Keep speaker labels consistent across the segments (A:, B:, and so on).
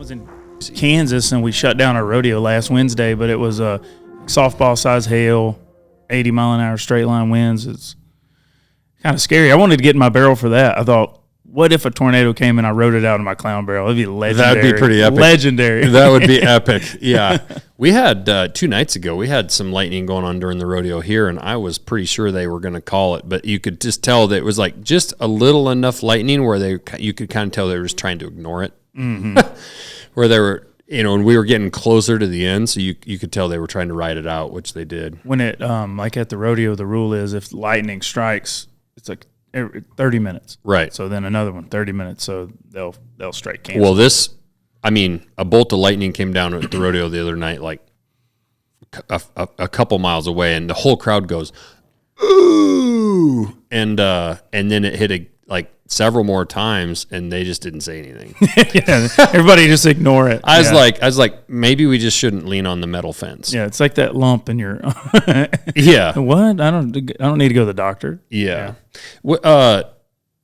A: was in Kansas, and we shut down our rodeo last Wednesday, but it was a softball-size hail, 80-mile-an-hour straight-line winds. It's kind of scary. I wanted to get in my barrel for that. I thought, what if a tornado came and I rode it out in my clown barrel? It'd be legendary.
B: That'd be pretty epic.
A: Legendary.
B: That would be epic. Yeah. We had 2 nights ago, we had some lightning going on during the rodeo here, and I was pretty sure they were going to call it, but you could just tell that it was like just a little enough lightning where you could kind of tell they were just trying to ignore it. Mm-hmm. Where they were, and we were getting closer to the end, so you could tell they were trying to ride it out, which they did.
A: When it, like at the rodeo, the rule is if lightning strikes, it's like 30 minutes.
B: Right.
A: So then another one, 30 minutes. So they'll strike cancel.
B: Well, a bolt of lightning came down at the rodeo the other night, like a couple miles away, and the whole crowd goes, ooh, and then it hit several more times, and they just didn't say anything.
A: Yeah, everybody just ignore it.
B: I was like, maybe we just shouldn't lean on the metal fence.
A: Yeah, it's like that lump in your.
B: Yeah.
A: What? I don't need to go to the doctor.
B: Yeah.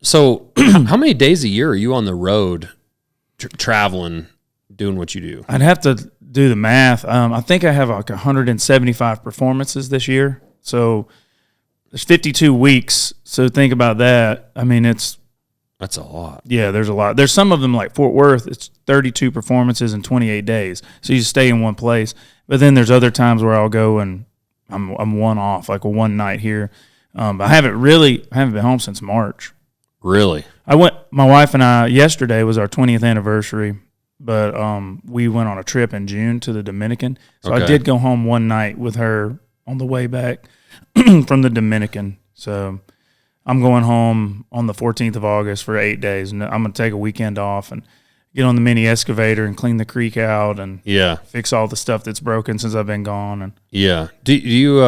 B: So how many days a year are you on the road, traveling, doing what you do?
A: I'd have to do the math. I think I have like 175 performances this year. So there's 52 weeks. So think about that. I mean, that's a lot. Yeah, there's a lot. There's some of them like Fort Worth. It's 32 performances in 28 days. So you just stay in one place. But then there's other times where I'll go and I'm one off, like a one night here. I haven't been home since March.
B: Really?
A: My wife and I, yesterday was our 20th anniversary, but we went on a trip in June to the Dominican. So I did go home one night with her on the way back from the Dominican. So I'm going home on the 14th of August for 8 days, and I'm going to take a weekend off and get on the mini excavator and clean the creek out and fix all the stuff that's broken since I've been gone. And
B: do you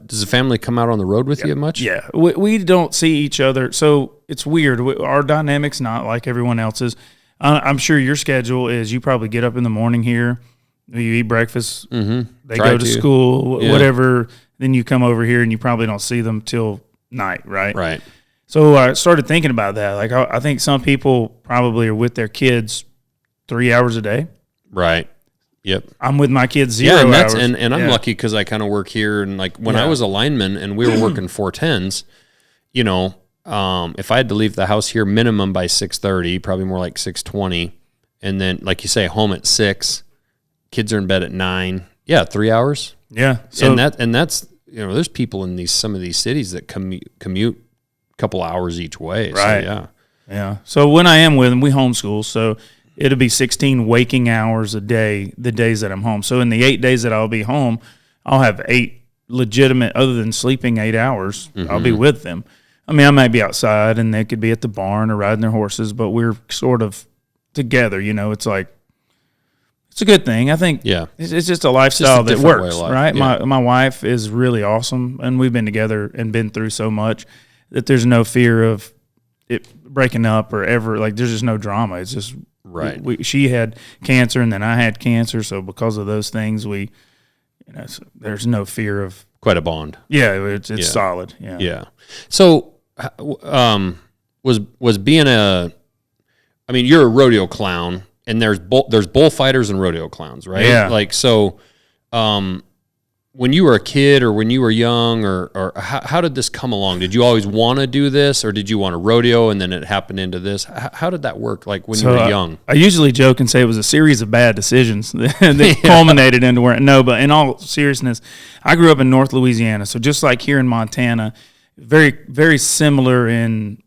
B: does the family come out on the road with you much?
A: Yeah, we don't see each other, so it's weird. Our dynamic's not like everyone else's. I'm sure your schedule is you probably get up in the morning here, you eat breakfast, they go to school, whatever, then you come over here and you probably don't see them till night, right?
B: Right.
A: So I started thinking about that. Like I think some people probably are with their kids 3 hours a day.
B: Right. Yep.
A: I'm with my kids 0 hours.
B: And I'm lucky because I kind of work here, and like when I was a lineman and we were working 410s, if I had to leave the house here minimum by 6:30, probably more like 6:20, and then like you say, home at 6, kids are in bed at 9. Yeah, 3 hours.
A: Yeah.
B: So and that's there's people in some of these cities that commute a couple hours each way.
A: Right.
B: So,
A: yeah. So when I am with them, we homeschool, so it'll be 16 waking hours a day the days that I'm home. So in the 8 days that I'll be home, I'll have 8 legitimate, other than sleeping 8 hours, I'll be with them. I mean, I might be outside and they could be at the barn or riding their horses, but we're sort of together, it's like, it's a good thing. I think it's just a lifestyle that works, right? Yeah. My wife is really awesome, and we've been together and been through so much that there's no fear of it breaking up or ever, like there's just no drama. It's just,
B: right.
A: She had cancer and then I had cancer, so because of those things, so there's no fear of
B: quite a bond.
A: Yeah, it's solid. Yeah.
B: Yeah. So, was being you're a rodeo clown, and there's bullfighters and rodeo clowns, right?
A: Yeah.
B: Like so, when you were a kid or when you were young, or how did this come along? Did you always want to do this, or did you want a rodeo and then it happened into this? How did that work? Like when you were young?
A: I usually joke and say it was a series of bad decisions that culminated into where. No, but in all seriousness, I grew up in North Louisiana, so just like here in Montana, very very similar in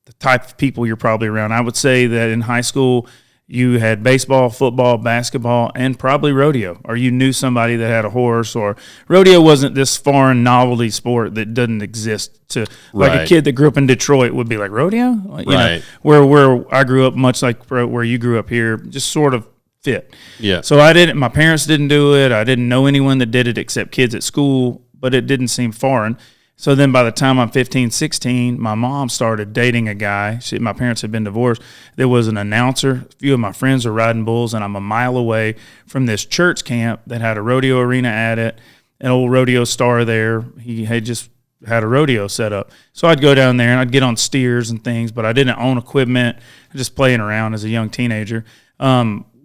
A: the type of people you're probably around. I would say that in high school, you had baseball, football, basketball, and probably rodeo, or you knew somebody that had a horse, or rodeo wasn't this foreign novelty sport that doesn't exist to like a kid that grew up in Detroit would be like rodeo, where I grew up, much like where you grew up here, just sort of fit.
B: Yeah.
A: So my parents didn't do it. I didn't know anyone that did it except kids at school, but it didn't seem foreign. So then by the time I'm 15, 16, my mom started dating a guy. My parents had been divorced. There was an announcer. A few of my friends were riding bulls, and I'm a mile away from this church camp that had a rodeo arena at it, an old rodeo star there. He had just had a rodeo set up. So I'd go down there, and I'd get on steers and things, but I didn't own equipment, just playing around as a young teenager.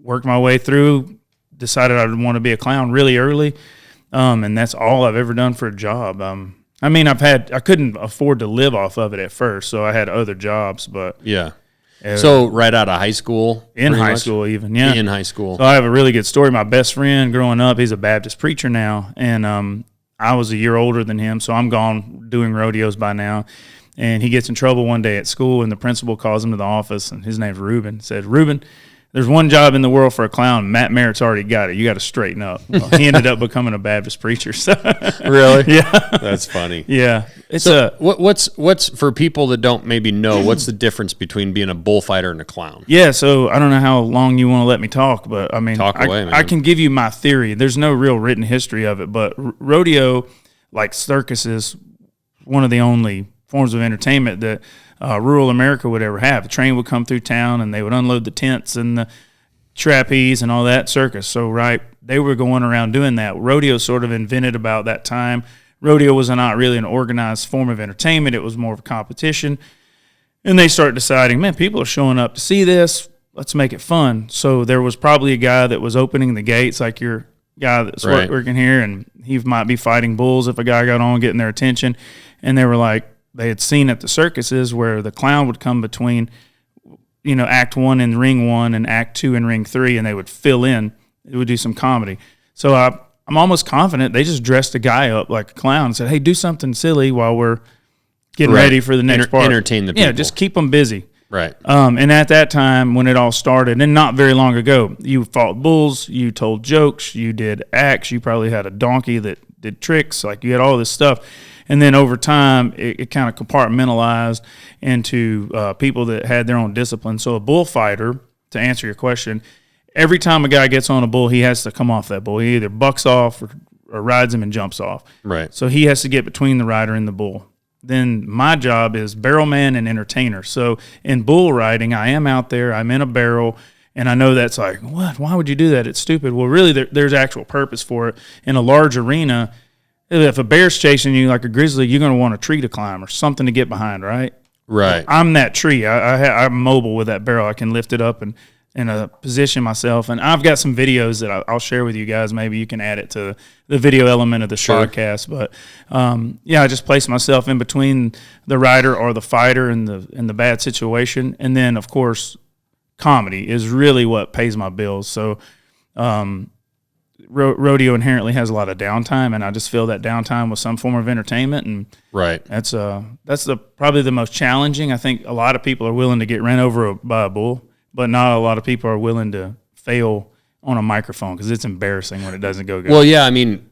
A: worked my way through, decided I would want to be a clown really early. And that's all I've ever done for a job. I mean, I couldn't afford to live off of it at first, so I had other jobs, but
B: yeah. So right out of high school?
A: In high school even, yeah.
B: In high school.
A: So I have a really good story. My best friend growing up, he's a Baptist preacher now, and I was a year older than him, so I'm gone doing rodeos by now. And he gets in trouble one day at school, and the principal calls him to the office, and his name's Reuben. Said, Reuben, there's one job in the world for a clown. Matt Merritt's already got it. You got to straighten up. Well, he ended up becoming a Baptist preacher. So.
B: Really?
A: Yeah.
B: That's funny.
A: Yeah. It's
B: what's for people that don't maybe know, what's the difference between being a bullfighter and a clown?
A: Yeah, so I don't know how long you want to let me talk, but I mean,
B: talk away, man.
A: I can give you my theory. There's no real written history of it, but rodeo, like circuses, one of the only forms of entertainment that rural America would ever have. A train would come through town, and they would unload the tents and the trapeze and all that circus. So, right, they were going around doing that. Rodeo sort of invented about that time. Rodeo was not really an organized form of entertainment. It was more of a competition. And they started deciding, man, people are showing up to see this. Let's make it fun. So there was probably a guy that was opening the gates, like your guy that's working here, and he might be fighting bulls if a guy got on, getting their attention. And they were like, they had seen at the circuses where the clown would come between, act 1 in ring 1 and act 2 in ring 3, and they would fill in. It would do some comedy. So I'm almost confident they just dressed a guy up like a clown and said, hey, do something silly while we're getting ready for the next part.
B: Entertain the people.
A: Yeah, just keep them busy.
B: Right.
A: And at that time when it all started, and not very long ago, you fought bulls, you told jokes, you did acts, you probably had a donkey that did tricks, like you had all this stuff. And then over time, it kind of compartmentalized into people that had their own discipline. So a bullfighter, to answer your question, every time a guy gets on a bull, he has to come off that bull. He either bucks off or rides him and jumps off.
B: Right.
A: So he has to get between the rider and the bull. Then my job is barrelman and entertainer. So in bull riding, I am out there, I'm in a barrel, and I know that's like, what? Why would you do that? It's stupid. Well, really, there's actual purpose for it. In a large arena, if a bear's chasing you like a grizzly, you're going to want a tree to climb or something to get behind, right?
B: Right.
A: I'm that tree. I'm mobile with that barrel. I can lift it up and position myself. And I've got some videos that I'll share with you guys. Maybe you can add it to the video element of the podcast. But I just place myself in between the rider or the fighter in the bad situation. And then, of course, comedy is really what pays my bills. So rodeo inherently has a lot of downtime, and I just fill that downtime with some form of entertainment, and
B: right.
A: That's probably the most challenging. I think a lot of people are willing to get ran over by a bull, but not a lot of people are willing to fail on a microphone because it's embarrassing when it doesn't go good.
B: Well, yeah, I mean,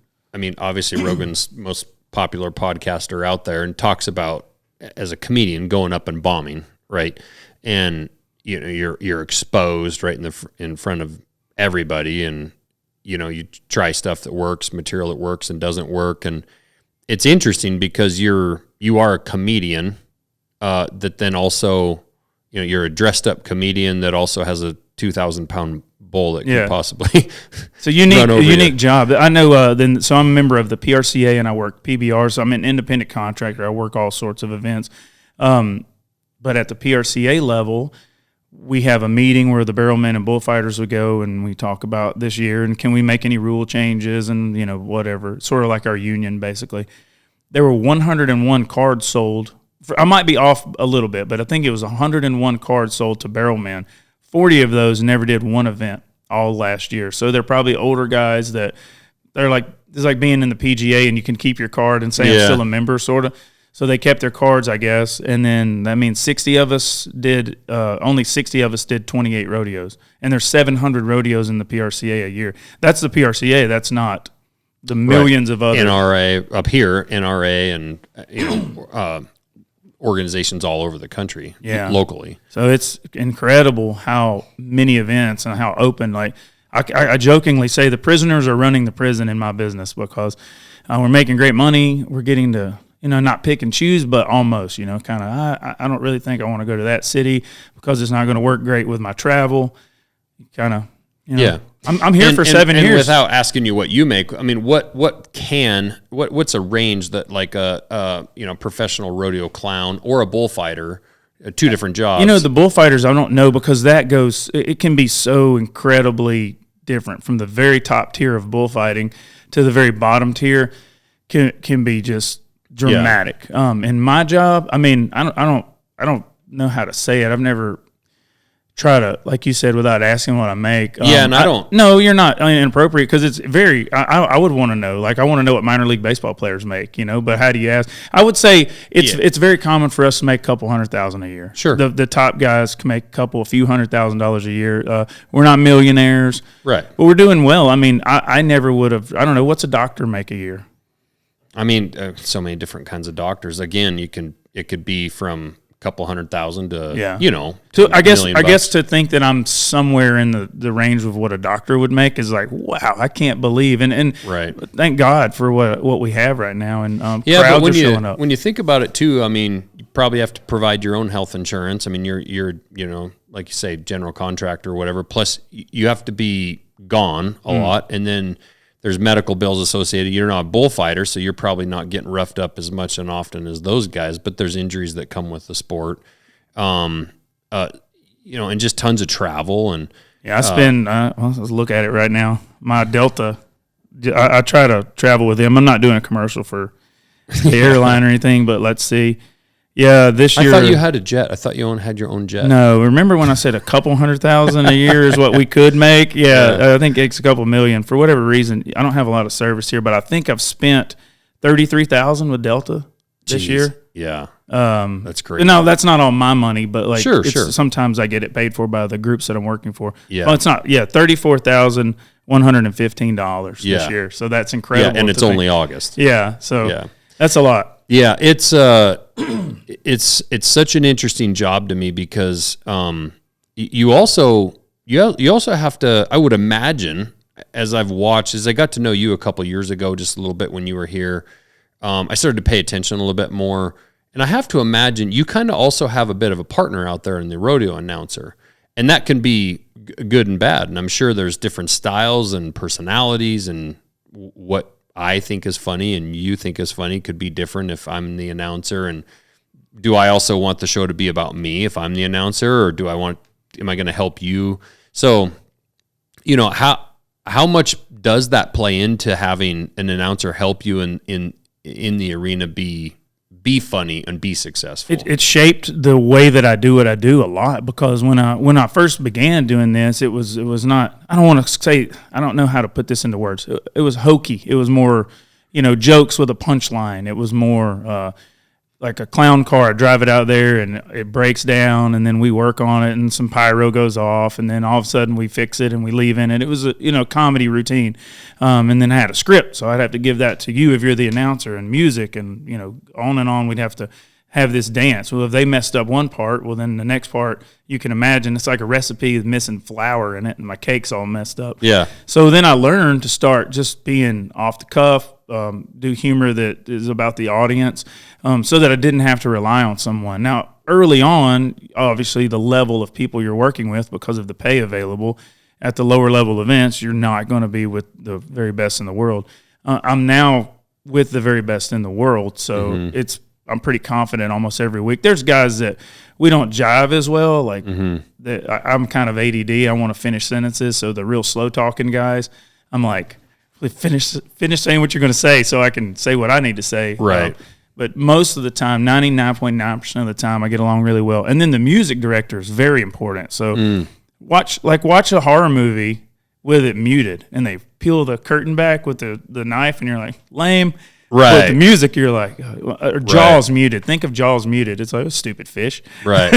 B: obviously Rogan's most popular podcaster out there and talks about as a comedian going up and bombing, right? And you're exposed right in front of everybody, and you try stuff that works, material that works and doesn't work. And it's interesting because you are a comedian that then also, you're a dressed up comedian that also has a 2,000-pound bull that can possibly
A: so unique job. I know so I'm a member of the PRCA and I work PBR, so I'm an independent contractor. I work all sorts of events. But at the PRCA level, we have a meeting where the barrelmen and bullfighters would go, and we talk about this year and can we make any rule changes and whatever. Sort of like our union, basically. There were 101 cards sold. I might be off a little bit, but I think it was 101 cards sold to barrelmen. 40 of those never did one event all last year. So they're probably older guys that they're like, it's like being in the PGA and you can keep your card and say I'm still a member, sort of. So they kept their cards, I guess, and then that means only 60 of us did 28 rodeos, and there's 700 rodeos in the PRCA a year. That's the PRCA. That's not the millions of other
B: NRA up here, NRA, and organizations all over the country, locally.
A: So it's incredible how many events and how open. Like I jokingly say, the prisoners are running the prison in my business because we're making great money. We're getting to not pick and choose, but almost, kind of, I don't really think I want to go to that city because it's not going to work great with my travel. Kind of, I'm here for 7 years.
B: And without asking you what you make, I mean, what's a range that like a professional rodeo clown or a bullfighter two different jobs.
A: You know, the bullfighters, I don't know, because it can be so incredibly different from the very top tier of bullfighting to the very bottom tier can be just dramatic. In my job, I mean, I don't know how to say it. I've never tried to, like you said, without asking what I make.
B: And I don't.
A: No, you're not inappropriate, because it's very. I would want to know. Like, I want to know what minor league baseball players make. But how do you ask? I would say it's very common for us to make a couple $100,000 a year.
B: Sure.
A: The top guys can make a few $100,000 a year. We're not millionaires,
B: right?
A: But we're doing well. I mean, I never would have. I don't know, what's a doctor make a year?
B: I mean, so many different kinds of doctors. Again, it could be from couple $100,000 to
A: So I guess to think that I'm somewhere in the range of what a doctor would make is like, wow, I can't believe, and
B: right.
A: Thank God for what we have right now, and
B: crowds
A: are showing up.
B: When you think about it too, I mean, you probably have to provide your own health insurance. I mean, you're like you say, general contractor or whatever. Plus, you have to be gone a lot, and then there's medical bills associated. You're not a bullfighter, so you're probably not getting roughed up as much and often as those guys, but there's injuries that come with the sport. And just tons of travel. And
A: I spend, let's look at it right now. My Delta, I try to travel with them. I'm not doing a commercial for the airline or anything, but let's see. Yeah, this year.
B: I thought you had a jet. I thought you had your own jet.
A: No, remember when I said a couple $100,000 a year is what we could make? Yeah, I think it's a couple million. For whatever reason, I don't have a lot of service here, but I think I've spent $33,000 with Delta this year.
B: Yeah, that's great.
A: No, that's not all my money, but like,
B: sure.
A: Sometimes I get it paid for by the groups that I'm working for.
B: Yeah,
A: well, it's not. Yeah, $34,115 this year. So that's incredible.
B: Yeah, and it's only August.
A: Yeah, so that's a lot.
B: Yeah, it's such an interesting job to me because you also have to, I would imagine, as I got to know you a couple years ago, just a little bit when you were here, I started to pay attention a little bit more, and I have to imagine you kind of also have a bit of a partner out there in the rodeo announcer, and that can be good and bad, and I'm sure there's different styles and personalities, and what I think is funny and you think is funny could be different if I'm the announcer. And do I also want the show to be about me if I'm the announcer, or am I going to help you? So, how much does that play into having an announcer help you in the arena be funny and be successful?
A: It shaped the way that I do what I do a lot, because when I first began doing this, it was not, I don't know how to put this into words. It was hokey. It was more, jokes with a punchline. It was more like a clown car. I drive it out there and it breaks down, and then we work on it, and some pyro goes off, and then all of a sudden we fix it and we leave in it. It was a comedy routine, and then I had a script, so I'd have to give that to you if you're the announcer, and music, and on and on. We'd have to have this dance. Well, if they messed up one part, well, then the next part, you can imagine it's like a recipe with missing flour in it, and my cake's all messed up.
B: Yeah.
A: So then I learned to start just being off the cuff, do humor that is about the audience, so that I didn't have to rely on someone. Now, early on, obviously, the level of people you're working with, because of the pay available at the lower level events, you're not going to be with the very best in the world. I'm now with the very best in the world, so I'm pretty confident almost every week. There's guys that we don't jive as well. Like I'm kind of ADD. I want to finish sentences. So the real slow talking guys, I'm like, finish saying what you're going to say so I can say what I need to say.
B: Right.
A: But most of the time, 99.9% of the time, I get along really well. And then the music director is very important. So watch a horror movie with it muted, and they peel the curtain back with the knife, and you're like, lame.
B: Right.
A: But the music, you're like, Jaws muted. Think of Jaws muted. It's like a stupid fish.
B: Right.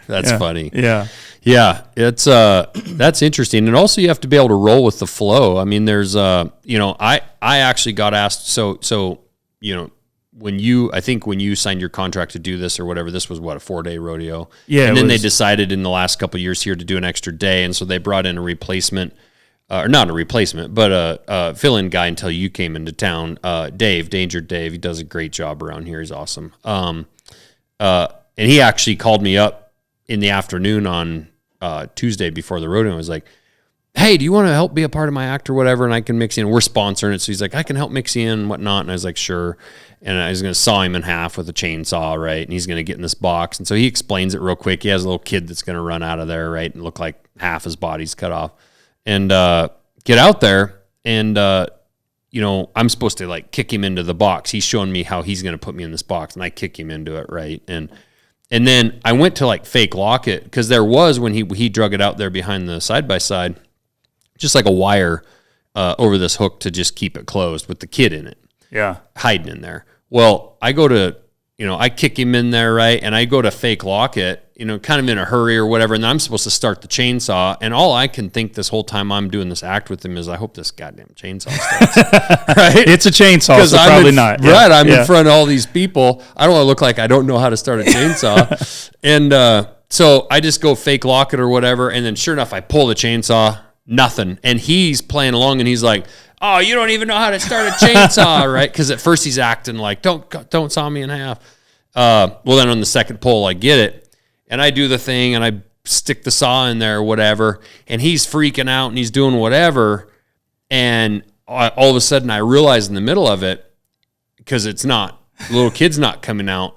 B: That's funny.
A: Yeah.
B: Yeah. It's that's interesting. And also you have to be able to roll with the flow. I mean, there's I actually got asked, so when you signed your contract to do this or whatever, this was a 4-day rodeo.
A: Yeah.
B: And then they decided in the last couple of years here to do an extra day, and so they brought in a replacement. Or not a replacement, but a fill-in guy until you came into town. Dave, Danger Dave, he does a great job around here. He's awesome. And he actually called me up in the afternoon on Tuesday before the rodeo and was like, hey, do you want to help be a part of my act or whatever? And I can mix you in. We're sponsoring it. So he's like, I can help mix you in and whatnot. And I was like, sure. And I was going to saw him in half with a chainsaw, right? And he's going to get in this box. And so he explains it real quick. He has a little kid that's going to run out of there, right? And look like half his body's cut off. And get out there. And, I'm supposed to like kick him into the box. He's showing me how he's going to put me in this box. And I kick him into it, right? And then I went to like fake lock it because there was, when he drug it out there behind the side-by-side, just like a wire over this hook to just keep it closed with the kid in it.
A: Yeah.
B: Hiding in there. Well, I go to, I kick him in there, right? And I go to fake lock it, kind of in a hurry or whatever. And I'm supposed to start the chainsaw. And all I can think this whole time I'm doing this act with him is, I hope this goddamn chainsaw starts. Right?
A: It's a chainsaw, so probably not.
B: Yeah. Right. I'm in front of all these people. I don't want to look like I don't know how to start a chainsaw. And so I just go fake lock it or whatever. And then sure enough, I pull the chainsaw, nothing. And he's playing along and he's like, oh, you don't even know how to start a chainsaw, right? Because at first he's acting like, don't saw me in half. Well, then on the second pull, I get it, and I do the thing, and I stick the saw in there or whatever, and he's freaking out, and he's doing whatever, and all of a sudden I realize in the middle of it, because the little kid's not coming out,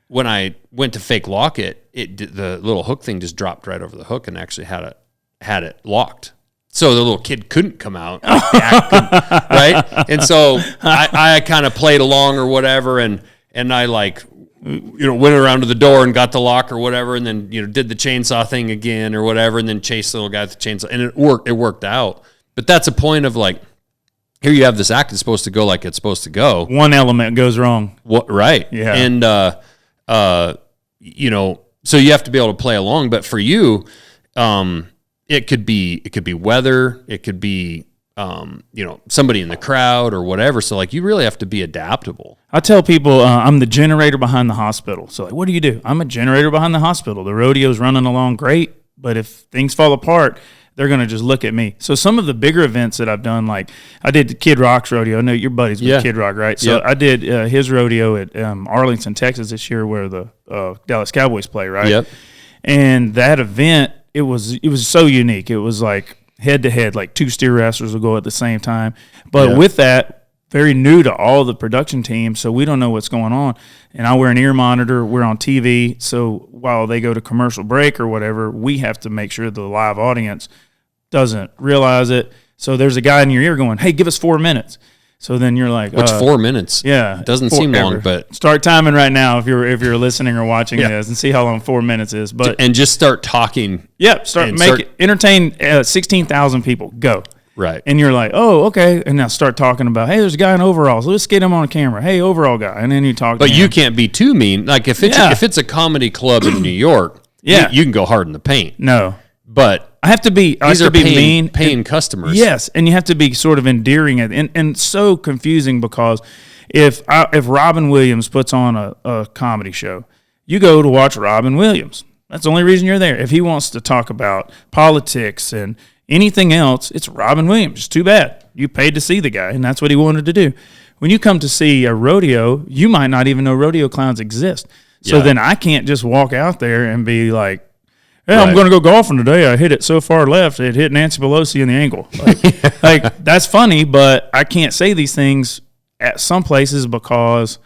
B: when I went to fake lock it, the little hook thing just dropped right over the hook and actually had it locked. So the little kid couldn't come out, right? And so I kind of played along or whatever, and I like, went around to the door and got the lock or whatever, and then did the chainsaw thing again or whatever, and then chased the little guy with the chainsaw, and it worked. It worked out. But that's a point of like, here you have this act that's supposed to go like it's supposed to go.
A: One element goes wrong.
B: What? Right. Yeah. And so you have to be able to play along. But for you, it could be weather, it could be somebody in the crowd or whatever. So like you really have to be adaptable.
A: I tell people I'm the generator behind the hospital. So like, what do? I'm a generator behind the hospital. The rodeo's running along great, but if things fall apart, they're going to just look at me. So some of the bigger events that I've done, like I did the Kid Rock's rodeo. I know your buddies with Kid Rock, right? So I did his rodeo at Arlington, Texas this year, where the Dallas Cowboys play, right?
B: Yep.
A: And that event, it was so unique. It was like head to head, like two steer wrestlers will go at the same time. But with that, very new to all the production team, so we don't know what's going on. And I wear an ear monitor. We're on TV, so while they go to commercial break or whatever, we have to make sure the live audience doesn't realize it. So there's a guy in your ear going, hey, give us 4 minutes. So then you're like,
B: what's 4 minutes?
A: Yeah,
B: it doesn't seem long, but
A: start timing right now if you're listening or watching this, and see how long 4 minutes is. But
B: and just start talking.
A: Yep, entertain 16,000 people. Go.
B: Right.
A: And you're like, oh, okay. And now start talking about, hey, there's a guy in overalls. Let's get him on camera. Hey, overall guy. And then you talk to him.
B: But you can't be too mean. Like if it's a comedy club in New York, you can go hard in the paint.
A: No.
B: But
A: I have to be mean.
B: Paying customers.
A: Yes. And you have to be sort of endearing. And so confusing because if Robin Williams puts on a comedy show, you go to watch Robin Williams. That's the only reason you're there. If he wants to talk about politics and anything else, it's Robin Williams. It's too bad. You paid to see the guy, and that's what he wanted to do. When you come to see a rodeo, you might not even know rodeo clowns exist. So then I can't just walk out there and be like, hey, I'm going to go golfing today. I hit it so far left, it hit Nancy Pelosi in the ankle. Like that's funny, but I can't say these things at some places because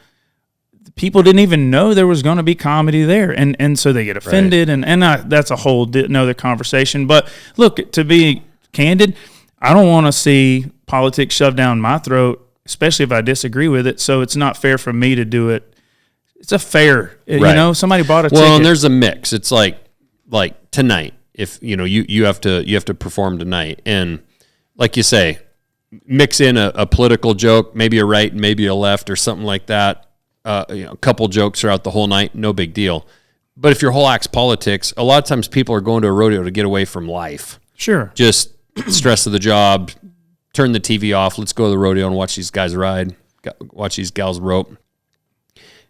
A: people didn't even know there was going to be comedy there, and so they get offended, and that's a whole another conversation. But look, to be candid, I don't want to see politics shoved down my throat, especially if I disagree with it. So it's not fair for me to do it. It's a fair, somebody bought a ticket.
B: Well, and there's a mix. It's like tonight, if you have to perform tonight, and like you say, mix in a political joke, maybe a right and maybe a left or something like that. A couple jokes throughout the whole night, no big deal. But if your whole act's politics, a lot of times people are going to a rodeo to get away from life.
A: Sure.
B: Just stress of the job, turn the TV off, let's go to the rodeo and watch these guys ride, watch these gals rope.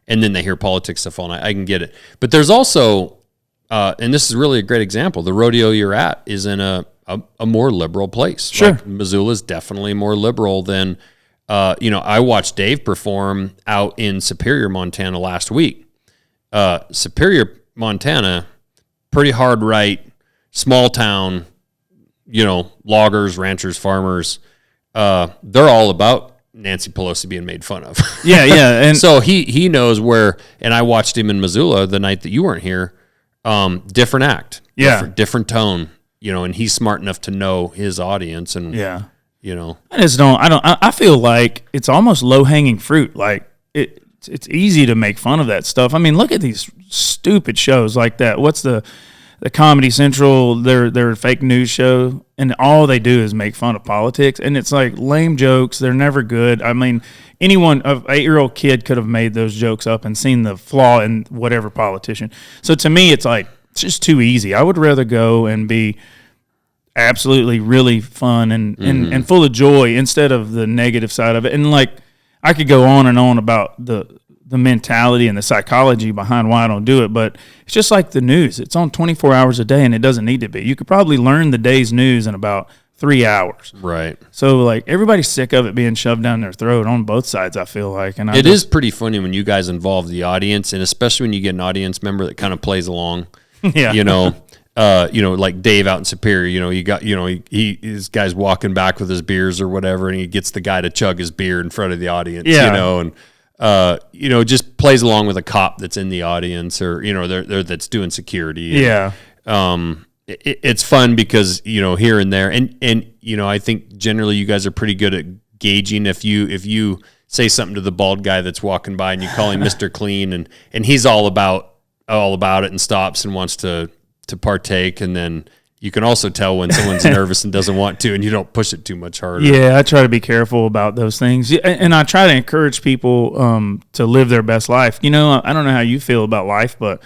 B: And then they hear politics stuff all night. I can get it. But there's also, and this is really a great example, the rodeo you're at is in a more liberal place.
A: Sure.
B: Like Missoula's definitely more liberal than... I watched Dave perform out in Superior, Montana last week. Superior, Montana, pretty hard right, small town, loggers, ranchers, farmers, they're all about Nancy Pelosi being made fun of.
A: Yeah, yeah. And
B: so he knows where, and I watched him in Missoula the night that you weren't here. Different act.
A: Yeah.
B: Different tone, and he's smart enough to know his audience and,
A: I just I feel like it's almost low hanging fruit. Like it's easy to make fun of that stuff. I mean, look at these stupid shows like that. What's the Comedy Central, their fake news show, and all they do is make fun of politics, and it's like lame jokes. They're never good. I mean, an 8-year-old kid could have made those jokes up and seen the flaw in whatever politician. So to me, it's like it's just too easy. I would rather go and be absolutely really fun and full of joy instead of the negative side of it. And like I could go on and on about the mentality and the psychology behind why I don't do it, but it's just like the news. It's on 24 hours a day, and it doesn't need to be. You could probably learn the day's news in about 3 hours.
B: Right.
A: So, like, everybody's sick of it being shoved down their throat on both sides, I feel like. And
B: it is pretty funny when you guys involve the audience, and especially when you get an audience member that kind of plays along.
A: Yeah.
B: Like Dave out in Superior, you got, his guy's walking back with his beers or whatever, and he gets the guy to chug his beer in front of the audience, and just plays along with a cop that's in the audience or, they're that's doing security.
A: Yeah.
B: It's fun because, here and there. And I think generally you guys are pretty good at gauging if you say something to the bald guy that's walking by and you call him Mr. Clean and he's all about it and stops and wants to partake. And then you can also tell when someone's nervous and doesn't want to, and you don't push it too much harder.
A: Yeah, I try to be careful about those things. And I try to encourage people to live their best life. I don't know how you feel about life, but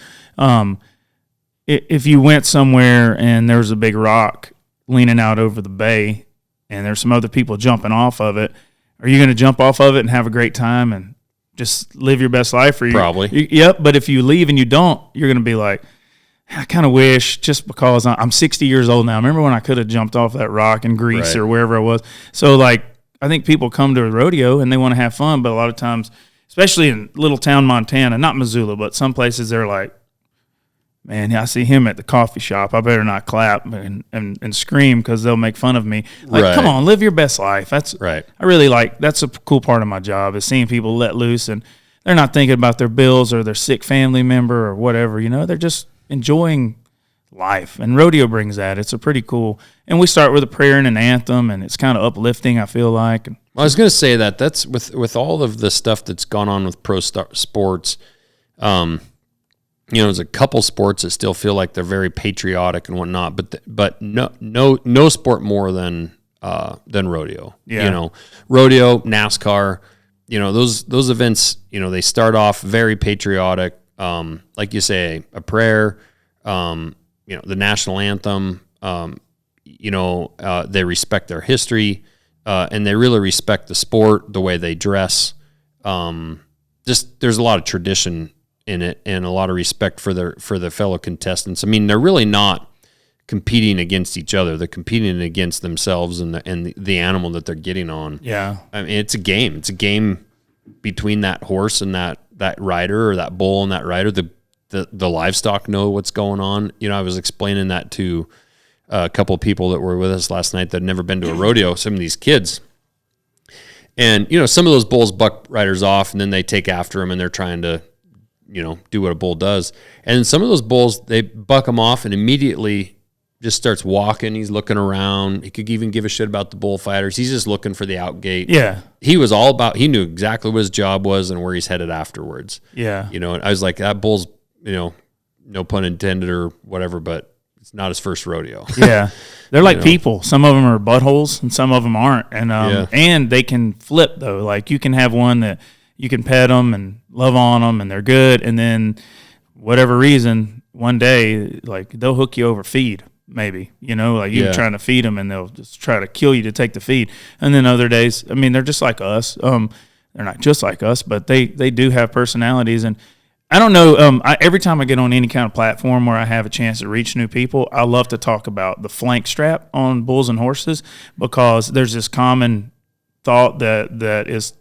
A: if you went somewhere and there's a big rock leaning out over the bay and there's some other people jumping off of it, are you going to jump off of it and have a great time and just live your best life?
B: Probably.
A: Yep, but if you leave and you don't, you're going to be like, I kind of wish, just because I'm 60 years old now. I remember when I could have jumped off that rock in Greece or wherever I was. So, like, I think people come to a rodeo and they want to have fun, but a lot of times, especially in little town Montana, not Missoula, but some places, they're like, man, I see him at the coffee shop. I better not clap and scream because they'll make fun of me. Like, come on, live your best life. That's right. I really that's a cool part of my job is seeing people let loose and they're not thinking about their bills or their sick family member or whatever. They're just enjoying life, and rodeo brings that. It's a pretty cool, and we start with a prayer and an anthem, and it's kind of uplifting, I feel like.
B: I was going to say that's with all of the stuff that's gone on with pro sports. There's a couple sports that still feel like they're very patriotic and whatnot, but no sport more than rodeo.
A: Yeah.
B: Rodeo, NASCAR, those events, they start off very patriotic. Like you say, a prayer, the national anthem, they respect their history, and they really respect the sport, the way they dress. There's a lot of tradition in it and a lot of respect for their fellow contestants. I mean, they're really not competing against each other. They're competing against themselves and the animal that they're getting on.
A: Yeah.
B: I mean, it's a game. It's a game between that horse and that rider or that bull and that rider. The livestock know what's going on. I was explaining that to a couple of people that were with us last night that had never been to a rodeo, some of these kids. And, some of those bulls buck riders off and then they take after them and they're trying to, do what a bull does. And some of those bulls, they buck them off and immediately just starts walking. He's looking around. He could even give a shit about the bullfighters. He's just looking for the out gate.
A: Yeah.
B: He knew exactly what his job was and where he's headed afterwards.
A: Yeah.
B: And I was like, that bull's, no pun intended or whatever, but it's not his first rodeo.
A: Yeah. They're like people. Some of them are buttholes and some of them aren't. And, and they can flip though. Like you can have one that you can pet them and love on them and they're good. And then whatever reason, one day, like they'll hook you over feed. Maybe, you're trying to feed them and they'll just try to kill you to take the feed. And then other days, I mean, they're just like us. They're not just like us, but they do have personalities. And I don't know, every time I get on any kind of platform where I have a chance to reach new people, I love to talk about the flank strap on bulls and horses because there's this common thought that is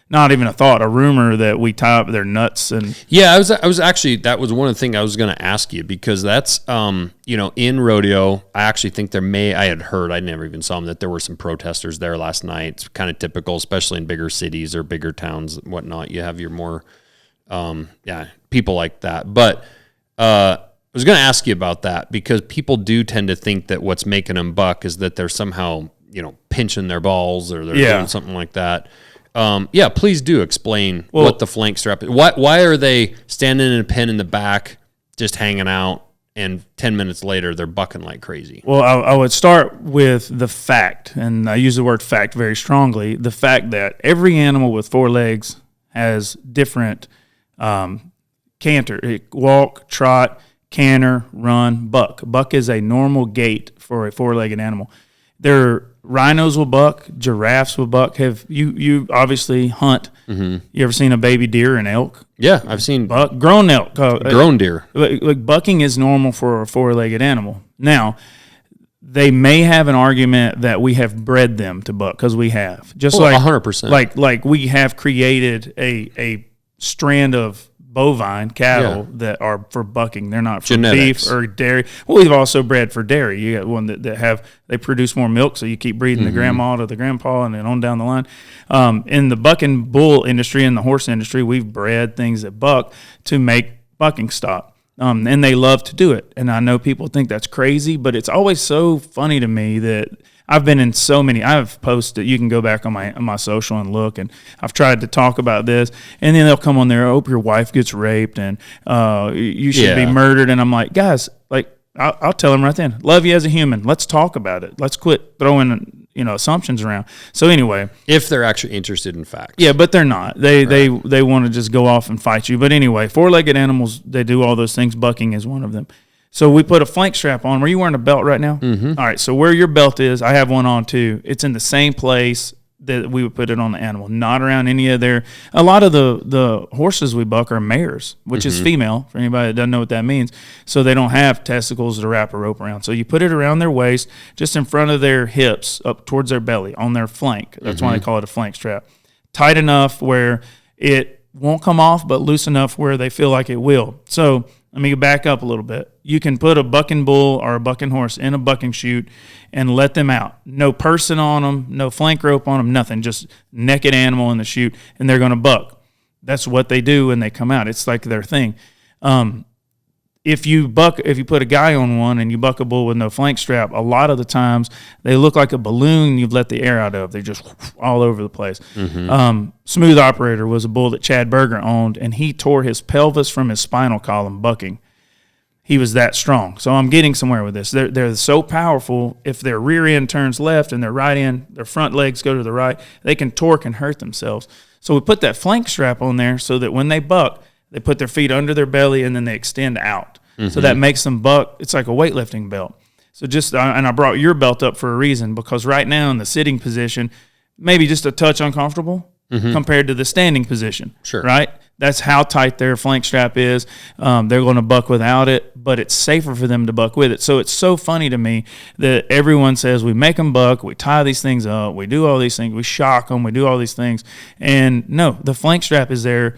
A: not even a thought, a rumor that we tie up their nuts. And
B: yeah, I was actually, that was one of the things I was going to ask you, because that's, in Rodeo, I actually think I had heard, I never even saw them, that there were some protesters there last night. It's kind of typical, especially in bigger cities or bigger towns and whatnot. You have your more, people like that. But I was going to ask you about that, because people do tend to think that what's making them buck is that they're somehow, pinching their balls or they're doing something like that. Please do explain what the flank strap is. Why are they standing in a pen in the back, just hanging out, and 10 minutes later they're bucking like crazy?
A: Well, I would start with the fact, and I use the word fact very strongly, the fact that every animal with 4 legs has different canter, walk, trot, canter, run, buck. Buck is a normal gait for a 4-legged animal. Rhinos will buck, giraffes will buck. Have you obviously hunt? Mm-hmm. You ever seen a baby deer and elk?
B: Yeah, I've seen
A: buck, grown elk,
B: grown deer.
A: Like bucking is normal for a 4-legged animal. Now, they may have an argument that we have bred them to buck, because we have, just like
B: 100%.
A: Like we have created a strand of bovine cattle that are for bucking. They're not for
B: genetics.
A: Beef or dairy. Well, we've also bred for dairy. You got one they produce more milk, so you keep breeding the grandma to the grandpa and then on down the line. In the buck and bull industry and the horse industry, we've bred things that buck to make bucking stock. And they love to do it. And I know people think that's crazy, but it's always so funny to me that I've been in so many. I've posted. You can go back on my social and look, and I've tried to talk about this, and then they'll come on there. I hope your wife gets raped, and you should be murdered. And I'm like, guys, like I'll tell them right then. Love you as a human. Let's talk about it. Let's quit throwing assumptions around. So anyway,
B: if they're actually interested in facts,
A: yeah, but they're not. They want to just go off and fight you. But anyway, 4-legged animals, they do all those things. Bucking is one of them. So we put a flank strap on. Are you wearing a belt right now? Mm-hmm. All right. So where your belt is, I have one on too. It's in the same place that we would put it on the animal, not around any of their. A lot of the horses we buck are mares, which is female, for anybody that doesn't know what that means. So they don't have testicles to wrap a rope around. So you put it around their waist, just in front of their hips, up towards their belly, on their flank. That's why they call it a flank strap. Tight enough where it won't come off, but loose enough where they feel like it will. So let me back up a little bit. You can put a bucking bull or a bucking horse in a bucking chute and let them out. No person on them, no flank rope on them, nothing. Just naked animal in the chute, and they're going to buck. That's what they do when they come out. It's like their thing. If you put a guy on one and you buck a bull with no flank strap, a lot of the times they look like a balloon you've let the air out of. They're just all over the place. Smooth Operator was a bull that Chad Berger owned, and he tore his pelvis from his spinal column bucking. He was that strong. So I'm getting somewhere with this. They're so powerful. If their rear end turns left and their right end, their front legs go to the right, they can torque and hurt themselves. So we put that flank strap on there so that when they buck, they put their feet under their belly and then they extend out. So that makes them buck. It's like a weightlifting belt. So and I brought your belt up for a reason, because right now in the sitting position, maybe just a touch uncomfortable compared to the standing position.
B: Sure.
A: Right? That's how tight their flank strap is. They're going to buck without it, but it's safer for them to buck with it. So it's so funny to me that everyone says we make them buck, we tie these things up, we do all these things, we shock them, we do all these things. And no, the flank strap is there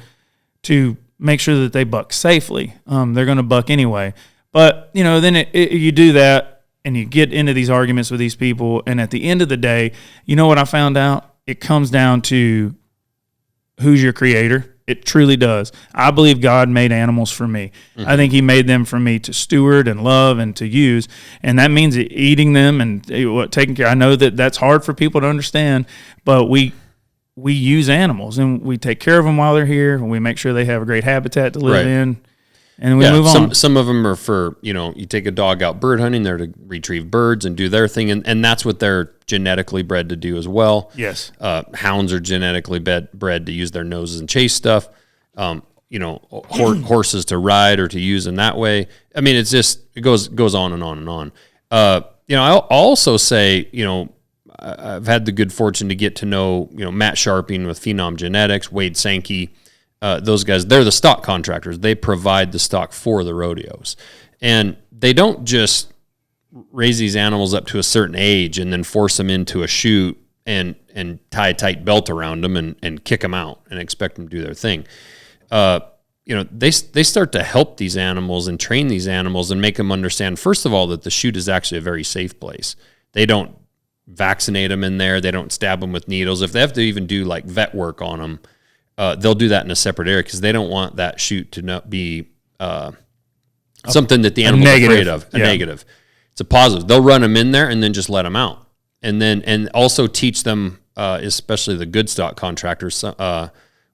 A: to make sure that they buck safely. They're going to buck anyway. But, then you do that and you get into these arguments with these people. And at the end of the day, you know what I found out? It comes down to who's your creator. It truly does. I believe God made animals for me. I think he made them for me to steward and love and to use. And that means eating them and taking care. I know that that's hard for people to understand, but we use animals and we take care of them while they're here. And we make sure they have a great habitat to live in, and we move on.
B: Some of them are for, you take a dog out bird hunting, they're to retrieve birds and do their thing. And that's what they're genetically bred to do as well.
A: Yes.
B: Hounds are genetically bred to use their noses and chase stuff. Horses to ride or to use in that way. I mean, it's just, it goes on and on and on. I'll also say, I've had the good fortune to get to know, Matt Sharping with Phenom Genetics, Wade Sankey, those guys. They're the stock contractors. They provide the stock for the rodeos. And they don't just raise these animals up to a certain age and then force them into a chute and and tie a tight belt around them and kick them out and expect them to do their thing. They start to help these animals and train these animals and make them understand, first of all, that the chute is actually a very safe place. They don't vaccinate them in there. They don't stab them with needles. If they have to even do like vet work on them, they'll do that in a separate area because they don't want that chute to not be something that the animal's afraid of, a negative. It's a positive. They'll run them in there and then just let them out. And also teach them, especially the good stock contractors,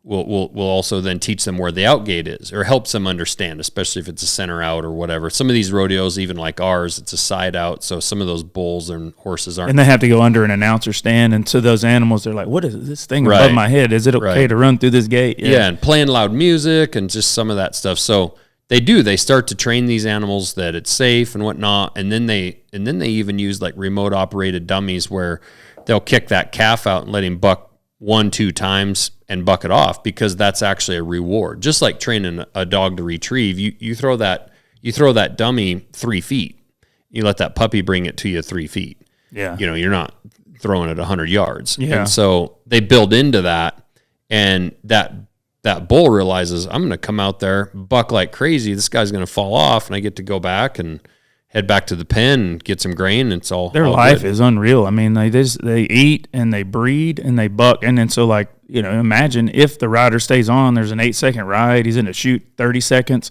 B: will also then teach them where the out gate is, or helps them understand, especially if it's a center out or whatever. Some of these rodeos, even like ours, it's a side out, so some of those bulls and horses aren't.
A: And they have to go under an announcer stand, and to those animals, they're like, what is this thing above my head? Is it okay to run through this gate?
B: Yeah, and playing loud music and just some of that stuff. So they start to train these animals that it's safe and whatnot, and then they even use like remote operated dummies where they'll kick that calf out and let him buck 1-2 times and buck it off, because that's actually a reward. Just like training a dog to retrieve, you throw that dummy 3 feet, you let that puppy bring it to you 3 feet.
A: Yeah,
B: you're not throwing it 100 yards.
A: Yeah,
B: and so they build into that, and that bull realizes, I'm going to come out there, buck like crazy. This guy's going to fall off, and I get to go back and head back to the pen and get some grain. And it's all
A: their life is unreal. I mean, they eat and they breed and they buck, and then so like imagine if the rider stays on. There's an 8-second ride. He's in a chute 30 seconds.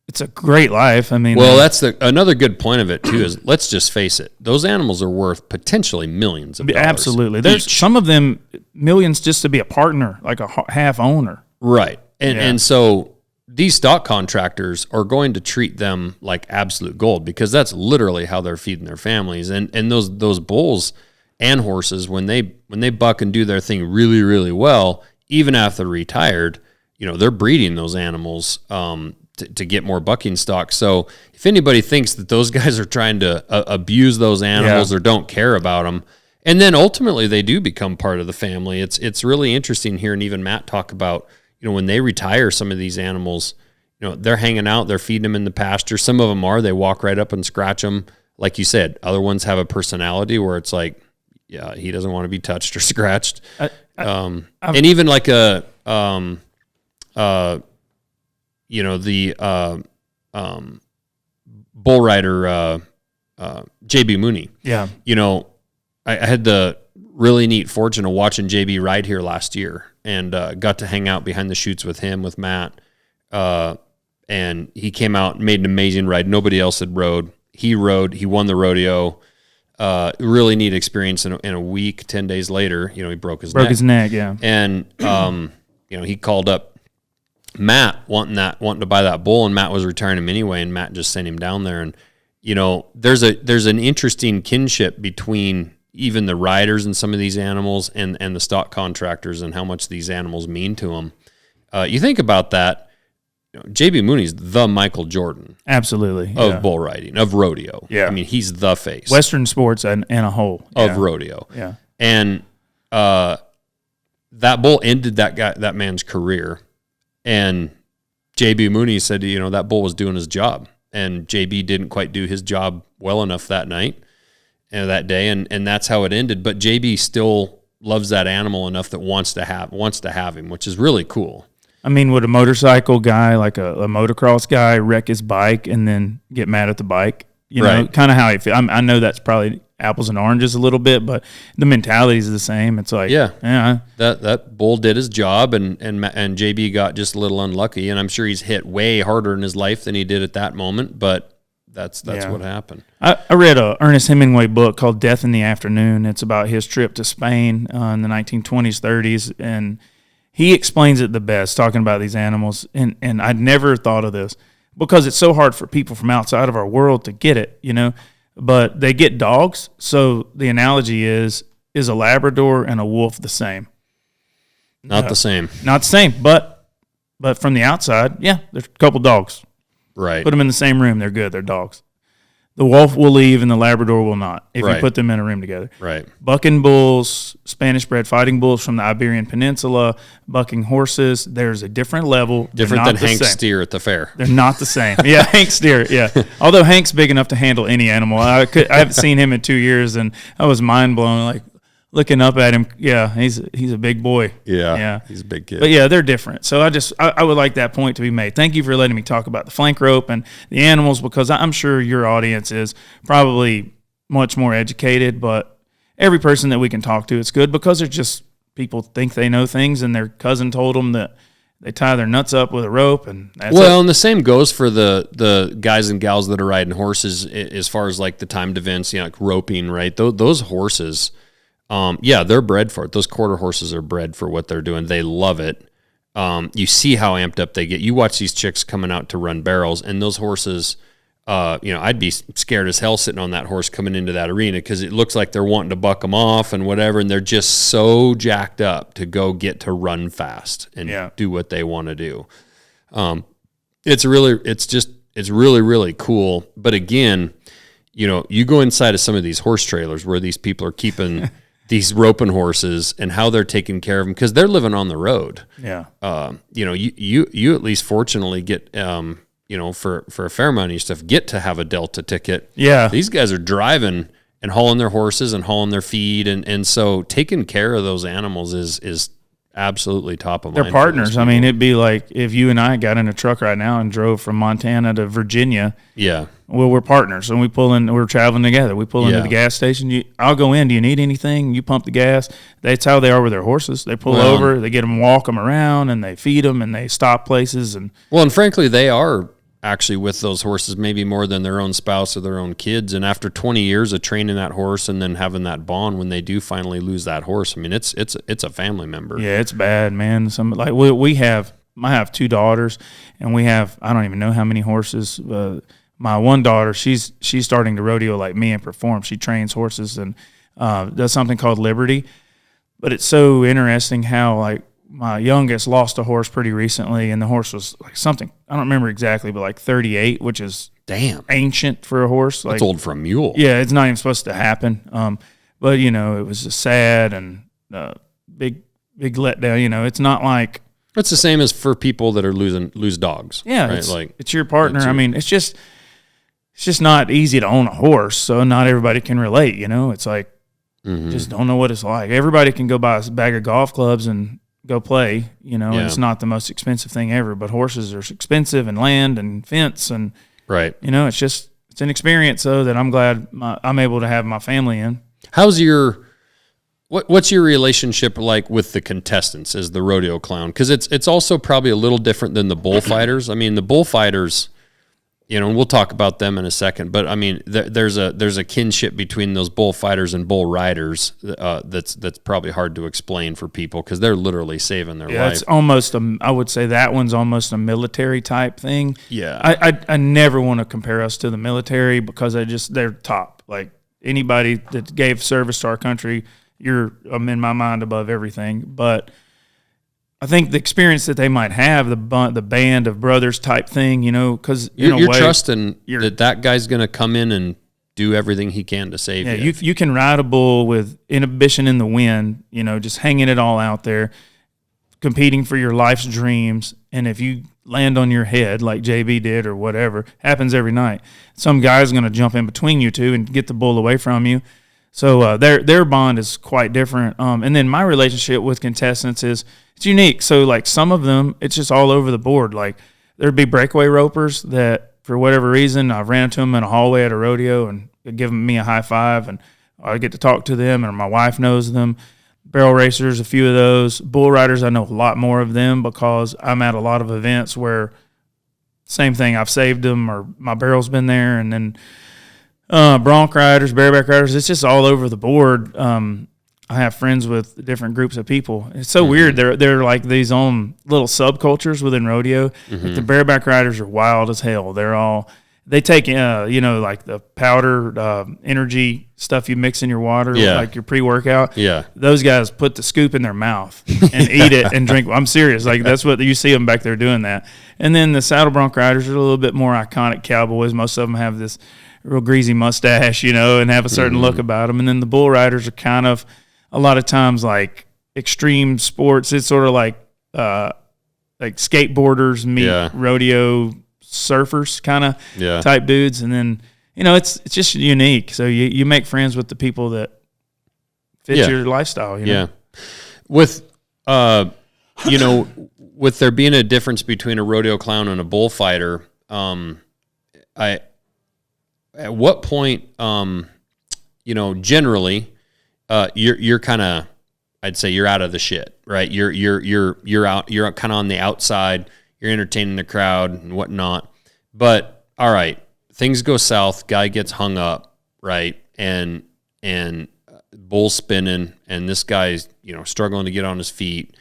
A: It's a great life. I mean,
B: well, that's another good point of it too. Is let's just face it; those animals are worth potentially millions of dollars.
A: Absolutely, there's some of them millions just to be a partner, like a half owner.
B: Right, and so these stock contractors are going to treat them like absolute gold, because that's literally how they're feeding their families. And those bulls and horses, when they buck and do their thing really, really well, even after they're retired, they're breeding those animals to get more bucking stock. So if anybody thinks that those guys are trying to abuse those animals or don't care about them, and then ultimately they do become part of the family, it's really interesting hearing even Matt talk about, when they retire some of these animals, they're hanging out, they're feeding them in the pasture. Some of them they walk right up and scratch them. Like you said, other ones have a personality where it's like, yeah, he doesn't want to be touched or scratched. And even like the bull rider, JB Mooney.
A: Yeah.
B: I had the really neat fortune of watching JB ride here last year, and got to hang out behind the chutes with him, with Matt. And he came out and made an amazing ride. Nobody else had rode. He rode. He won the rodeo. Really neat experience. In a week, 10 days later, he broke his neck. Yeah. And he called up Matt wanting to buy that bull, and Matt was retiring him anyway, and Matt just sent him down there. And there's an interesting kinship between even the riders and some of these animals and the stock contractors, and how much these animals mean to them. You think about that. JB Mooney's the Michael Jordan,
A: absolutely,
B: of bull riding, of rodeo.
A: Yeah,
B: I mean, he's the face,
A: Western sports and a whole
B: of rodeo.
A: Yeah,
B: and that bull ended that man's career, and JB Mooney said, that bull was doing his job, and JB didn't quite do his job well enough that night and that day, and that's how it ended. But JB still loves that animal enough that wants to have him, which is really cool.
A: I mean, would a motorcycle guy, like a motocross guy, wreck his bike and then get mad at the bike? Kind of how I feel. I know that's probably apples and oranges a little bit, but the mentality is the same. It's like,
B: that bull did his job, and JB got just a little unlucky, and I'm sure he's hit way harder in his life than he did at that moment, but that's what happened.
A: I read a Ernest Hemingway book called Death in the Afternoon. It's about his trip to Spain in the 1920s, 30s, and he explains it the best, talking about these animals. And I'd never thought of this because it's so hard for people from outside of our world to get it, But they get dogs. So the analogy is a Labrador and a wolf the same?
B: Not the same.
A: Not the same. But from the outside, there's a couple dogs.
B: Right.
A: Put them in the same room. They're good. They're dogs. The wolf will leave and the Labrador will not if you put them in a room together.
B: Right.
A: Bucking bulls, Spanish-bred fighting bulls from the Iberian Peninsula, bucking horses, there's a different level.
B: Different than Hank's steer at the fair.
A: They're not the same. Yeah, Hank's steer, yeah. Although Hank's big enough to handle any animal. I haven't seen him in 2 years, and I was mind-blown. Like, looking up at him. Yeah, he's a big boy.
B: Yeah, he's a big kid.
A: But yeah, they're different. So I would like that point to be made. Thank you for letting me talk about the flank rope and the animals, because I'm sure your audience is probably much more educated. But every person that we can talk to, it's good, because they're just people think they know things, and their cousin told them that they tie their nuts up with a rope, and that's it.
B: And the same goes for the guys and gals that are riding horses as far as like the timed events, like roping, right? Those horses, they're bred for it. Those quarter horses are bred for what they're doing. They love it. You see how amped up they get. You watch these chicks coming out to run barrels, and those horses, I'd be scared as hell sitting on that horse coming into that arena, because it looks like they're wanting to buck them off and whatever, and they're just so jacked up to go get to run fast and do what they want to do. It's really, really cool. But again, you go inside of some of these horse trailers where these people are keeping these roping horses and how they're taking care of them, because they're living on the road.
A: Yeah.
B: You at least fortunately get, for a fair amount of your stuff, get to have a Delta ticket.
A: Yeah.
B: These guys are driving and hauling their horses and hauling their feed. And so taking care of those animals is absolutely top of mind.
A: They're partners. I mean, it'd be like if you and I got in a truck right now and drove from Montana to Virginia.
B: Yeah.
A: Well, we're partners, and we're traveling together. We pull into the gas station. I'll go in. Do you need anything? You pump the gas. That's how they are with their horses. They pull over, they get them, walk them around, and they feed them, and they stop places. And
B: frankly, they are actually with those horses maybe more than their own spouse or their own kids. And after 20 years of training that horse and then having that bond, when they do finally lose that horse, I mean, it's a family member.
A: Yeah, it's bad, man. I have 2 daughters, and I don't even know how many horses. My one daughter, she's starting to rodeo like me and perform. She trains horses and does something called Liberty. But it's so interesting how, like, my youngest lost a horse pretty recently, and the horse was like something, I don't remember exactly, but like 38, which is ancient for a horse.
B: That's old for a mule.
A: Yeah, it's not even supposed to happen. But it was just sad and big letdown. It's not like
B: it's the same as for people that are lose dogs.
A: Yeah,
B: right?
A: It's your partner. I mean, it's just not easy to own a horse, so not everybody can relate. It's like just don't know what it's like. Everybody can go buy a bag of golf clubs and go play, It's not the most expensive thing ever, but horses are expensive, and land and fence, and
B: right.
A: It's an experience though that I'm glad I'm able to have my family in.
B: What's your relationship like with the contestants as the rodeo clown? Because it's also probably a little different than the bullfighters. I mean, the bullfighters, and we'll talk about them in a second, but I mean, there's a kinship between those bullfighters and bull riders that's probably hard to explain for people, because they're literally saving their life.
A: It's almost I would say that one's almost a military type thing.
B: Yeah,
A: I never want to compare us to the military, because they're top. Like, anybody that gave service to our country, I'm in my mind above everything. But I think the experience that they might have, the band of brothers type thing, because
B: you're trusting that guy's going to come in and do everything he can to save you.
A: Yeah, you can ride a bull with inhibition in the wind, just hanging it all out there, competing for your life's dreams. And if you land on your head like JB did or whatever, happens every night, some guy's going to jump in between you two and get the bull away from you. So their bond is quite different. And then my relationship with contestants it's unique. So, like, some of them, it's just all over the board. Like, there'd be breakaway ropers that, for whatever reason, I've ran into them in a hallway at a rodeo and give me a high five, and I get to talk to them, and my wife knows them. Barrel racers, a few of those. Bull riders, I know a lot more of them, because I'm at a lot of events where same thing, I've saved them, or my barrel's been there. And then bronc riders, bareback riders, it's just all over the board. I have friends with different groups of people. It's so weird. They're like these own little subcultures within rodeo. Like, the bareback riders are wild as hell. They take like the powder energy stuff you mix in your water, like your pre-workout.
B: Yeah,
A: those guys put the scoop in their mouth and eat it and drink. I'm serious. Like, that's what you see them back there doing that. And then the saddle bronc riders are a little bit more iconic cowboys. Most of them have this real greasy mustache, and have a certain look about them. And then the bull riders are kind of, a lot of times, like extreme sports. It's sort of like skateboarders meet rodeo surfers kind of type dudes. And then, it's just unique. So you make friends with the people that fits your lifestyle.
B: Yeah. With, with there being a difference between a rodeo clown and a bullfighter, at what point, generally, you're kind of, I'd say you're out of the shit, right? You're out, you're kind of on the outside, you're entertaining the crowd and whatnot. But all right, things go south, guy gets hung up, right? And bull spinning, and this guy's, struggling to get on his feet.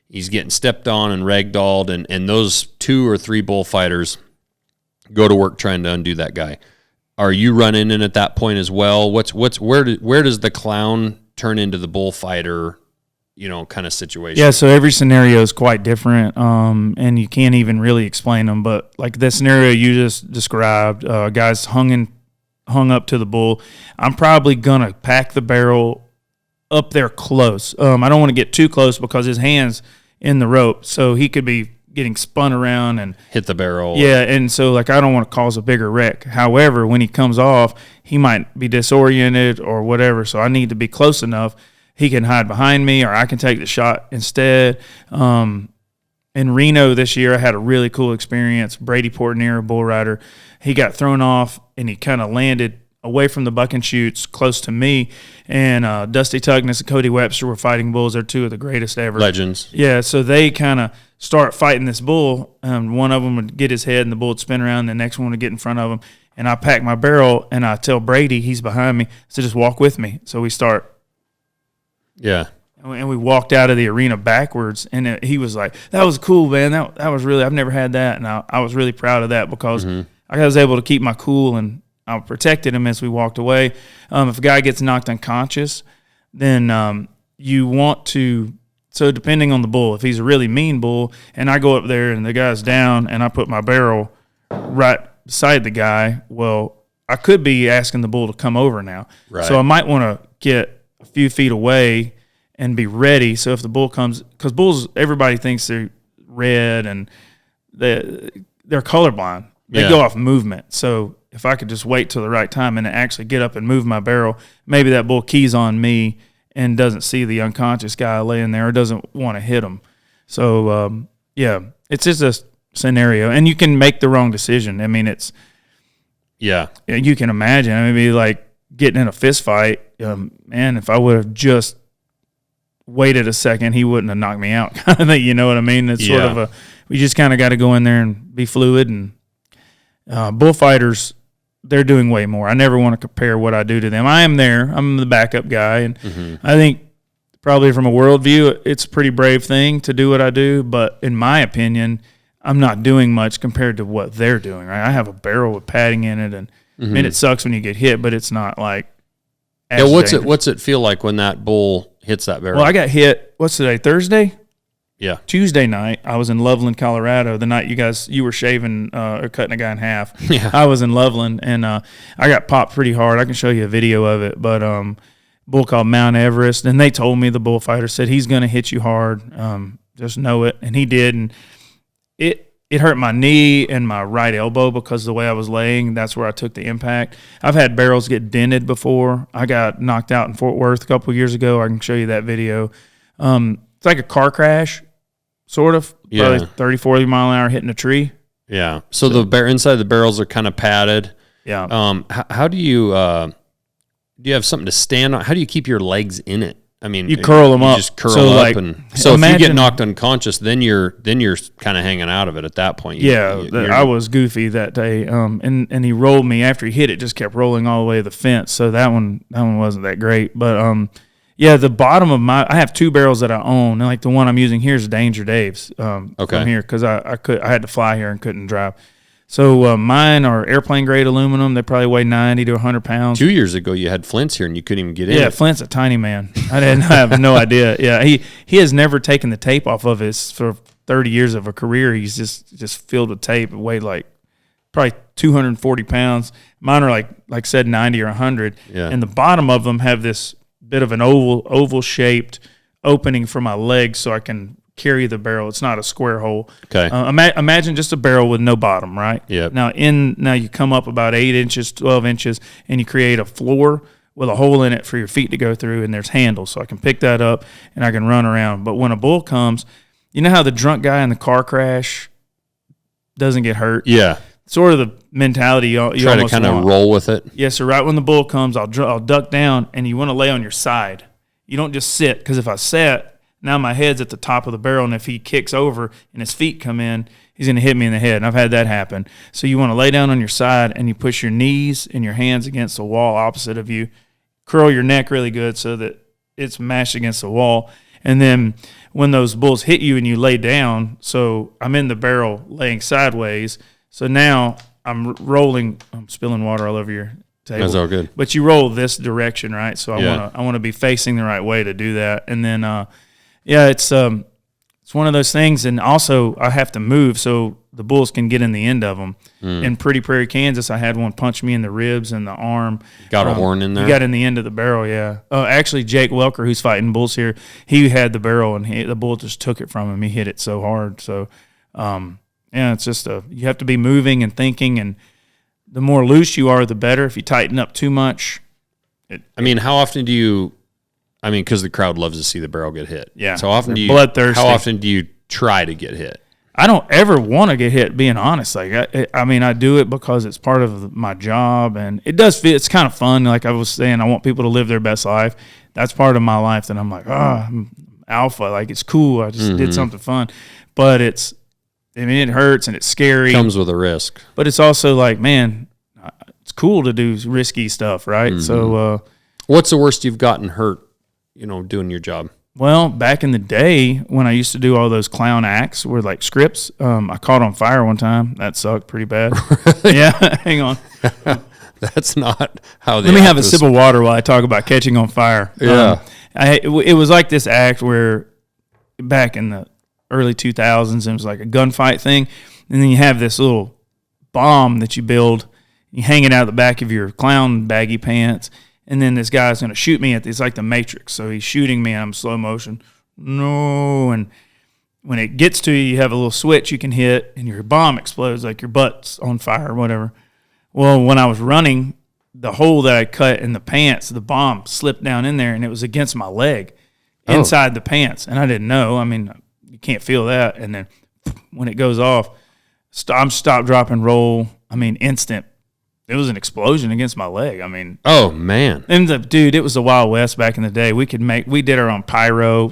B: He's getting stepped on and ragdolled, and those 2 or 3 bullfighters go to work trying to undo that guy. Are you running in at that point as well? Where does the clown turn into the bullfighter, kind of situation?
A: Yeah, so every scenario is quite different, and you can't even really explain them. But like the scenario you just described, guys hung up to the bull. I'm probably gonna pack the barrel up there close. I don't want to get too close because his hand's in the rope, so he could be getting spun around and
B: hit the barrel.
A: Yeah, and so I don't want to cause a bigger wreck. However, when he comes off, he might be disoriented or whatever, so I need to be close enough. He can hide behind me, or I can take the shot instead. In Reno this year, I had a really cool experience. Brady Portnier, a bull rider, he got thrown off, and he kind of landed away from the buck and shoots close to me. And Dusty Tugnis and Cody Webster were fighting bulls. They're 2 of the greatest ever.
B: Legends.
A: Yeah, so they kind of start fighting this bull. One of them would get his head, and the bull would spin around. And the next one would get in front of him. And I pack my barrel, and I tell Brady, he's behind me, so just walk with me. So we start.
B: Yeah.
A: And we walked out of the arena backwards, and he was like, that was cool, man. That was really – I've never had that, and I was really proud of that because I was able to keep my cool, and I protected him as we walked away. If a guy gets knocked unconscious, then you want to – so depending on the bull, if he's a really mean bull and I go up there and the guy's down and I put my barrel right beside the guy, well, I could be asking the bull to come over now.
B: Right.
A: So I might want to get a few feet away and be ready. So if the bull comes, because bulls, everybody thinks they're red and they're colorblind. They go off movement. So if I could just wait till the right time and actually get up and move my barrel, maybe that bull keys on me and doesn't see the unconscious guy laying there or doesn't want to hit him. So, it's just a scenario. And you can make the wrong decision. I mean, you can imagine. I mean, it'd be like getting in a fist fight. Man, if I would have just waited a second, he wouldn't have knocked me out kind of thing. You know what I mean? It's sort of we just kind of got to go in there and be fluid. And bullfighters, they're doing way more. I never want to compare what I do to them. I am there. I'm the backup guy. And I think probably from a worldview, it's a pretty brave thing to do what I do. But in my opinion, I'm not doing much compared to what they're doing. Right? I have a barrel with padding in it. And I mean, it sucks when you get hit, but it's not like
B: what's it feel like when that bull hits that barrel?
A: Well, I got hit, what's today, Thursday?
B: Yeah.
A: Tuesday night, I was in Loveland, Colorado. The night you were shaving or cutting a guy in half.
B: Yeah.
A: I was in Loveland, and I got popped pretty hard. I can show you a video of it. But bull called Mount Everest, and they told me, the bullfighter said, he's going to hit you hard. Just know it. And he did, and it hurt my knee and my right elbow because the way I was laying, that's where I took the impact. I've had barrels get dented before. I got knocked out in Fort Worth a couple of years ago. I can show you that video. It's like a car crash, sort of.
B: Yeah.
A: Probably 30, 40 mile an hour hitting a tree.
B: Yeah. So the inside the barrels are kind of padded.
A: Yeah.
B: How do you have something to stand on? How do you keep your legs in it? I mean,
A: you curl them up.
B: Just curl up, and so if you get knocked unconscious, then you're kind of hanging out of it at that point.
A: I was goofy that day. And he rolled me after he hit it. Just kept rolling all the way to the fence. So that one wasn't that great. But the bottom of I have 2 barrels that I own, and like the one I'm using here is Danger Dave's. From here because I had to fly here and couldn't drive. So mine are airplane grade aluminum. They probably weigh 90 to 100 pounds.
B: 2 years ago, you had Flint's here and you couldn't even get in.
A: Yeah, Flint's a tiny man. I have no idea. Yeah, he has never taken the tape off of his for 30 years of a career. He's just filled with tape. It weighed like probably 240 pounds. Mine are like said 90 or 100.
B: Yeah.
A: And the bottom of them have this bit of an oval shaped opening for my legs so I can carry the barrel. It's not a square hole.
B: Okay.
A: Imagine just a barrel with no bottom, right?
B: Yeah.
A: Now you come up about 8 inches, 12 inches, and you create a floor with a hole in it for your feet to go through, and there's handles, so I can pick that up and I can run around. But when a bull comes, you know how the drunk guy in the car crash doesn't get hurt?
B: Yeah.
A: Sort of the mentality you
B: try to kind of roll with it.
A: Yeah, so right when the bull comes, I'll duck down, and you want to lay on your side. You don't just sit, because if I sat, now my head's at the top of the barrel, and if he kicks over and his feet come in, he's going to hit me in the head, and I've had that happen. So you want to lay down on your side, and you push your knees and your hands against the wall opposite of you. Curl your neck really good so that it's mashed against the wall. And then when those bulls hit you and you lay down, so I'm in the barrel laying sideways, so now I'm rolling. I'm spilling water all over your table.
B: That's all good.
A: But you roll this direction, right? So I want to be facing the right way to do that. And then, it's one of those things. And also, I have to move so the bulls can get in the end of them. In Pretty Prairie, Kansas, I had one punch me in the ribs and the arm.
B: Got a horn in there?
A: He got in the end of the barrel, yeah. Actually, Jake Welker, who's fighting bulls here, he had the barrel, and the bull just took it from him. He hit it so hard. So, it's just you have to be moving and thinking, and the more loose you are, the better. If you tighten up too much.
B: How often do you, because the crowd loves to see the barrel get hit.
A: Yeah.
B: So often
A: bloodthirsty.
B: How often do you try to get hit?
A: I don't ever want to get hit, being honest. Like, I do it because it's part of my job, and it does feel, it's kind of fun. Like I was saying, I want people to live their best life. That's part of my life that I'm like, I'm alpha. Like, it's cool. I just did something fun. But it hurts and it's scary.
B: Comes with a risk.
A: But it's also like, man, it's cool to do risky stuff, right? So,
B: what's the worst you've gotten hurt, doing your job?
A: Well, back in the day when I used to do all those clown acts were like scripts, I caught on fire one time. That sucked pretty bad. Really? Yeah, hang on.
B: That's not how
A: Let me have a sip of water while I talk about catching on fire.
B: Yeah.
A: It was like this act where back in the early 2000s, it was like a gunfight thing. And then you have this little bomb that you build. You hang it out of the back of your clown baggy pants. And then this guy's going to shoot me it's like the Matrix. So he's shooting me, and I'm slow motion. No. And when it gets to you, you have a little switch you can hit, and your bomb explodes, like your butt's on fire or whatever. Well, when I was running, the hole that I cut in the pants, the bomb slipped down in there, and it was against my leg inside the pants. And I didn't know. You can't feel that. And then when it goes off, stop, drop, and roll. Instant. It was an explosion against my leg.
B: Oh man!
A: And dude, it was the Wild West back in the day. We did our own pyro,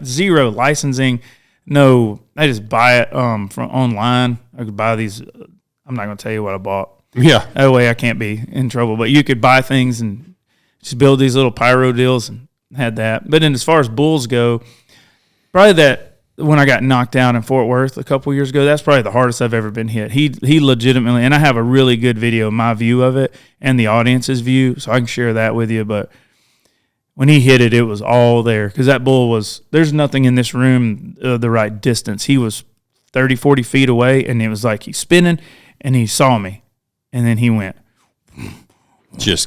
A: zero licensing. No, I just buy it from online. I could buy these. I'm not going to tell you what I bought.
B: Yeah,
A: that way I can't be in trouble. But you could buy things and just build these little pyro deals, and had that. But then as far as bulls go, probably that. When I got knocked out in Fort Worth a couple years ago, that's probably the hardest I've ever been hit. He legitimately, and I have a really good video, my view of it and the audience's view, so I can share that with you. But when he hit it, it was all there, because that bull there's nothing in this room the right distance. He was 30, 40 feet away, and it was like he's spinning, and he saw me, and then he went.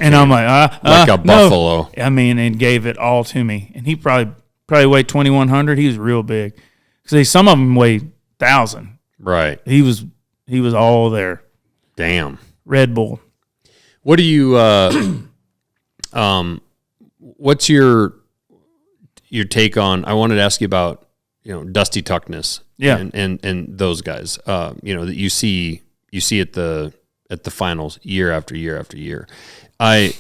A: And I'm like,
B: like a buffalo.
A: No. And gave it all to me. And he probably weighed 2,100. He was real big. See, some of them weighed 1,000.
B: Right.
A: He was all there.
B: Damn.
A: Red Bull.
B: What do you what's your take on, I wanted to ask you about, Dusty Tuckness.
A: Yeah.
B: And those guys. That you see at the finals year after year after year. I've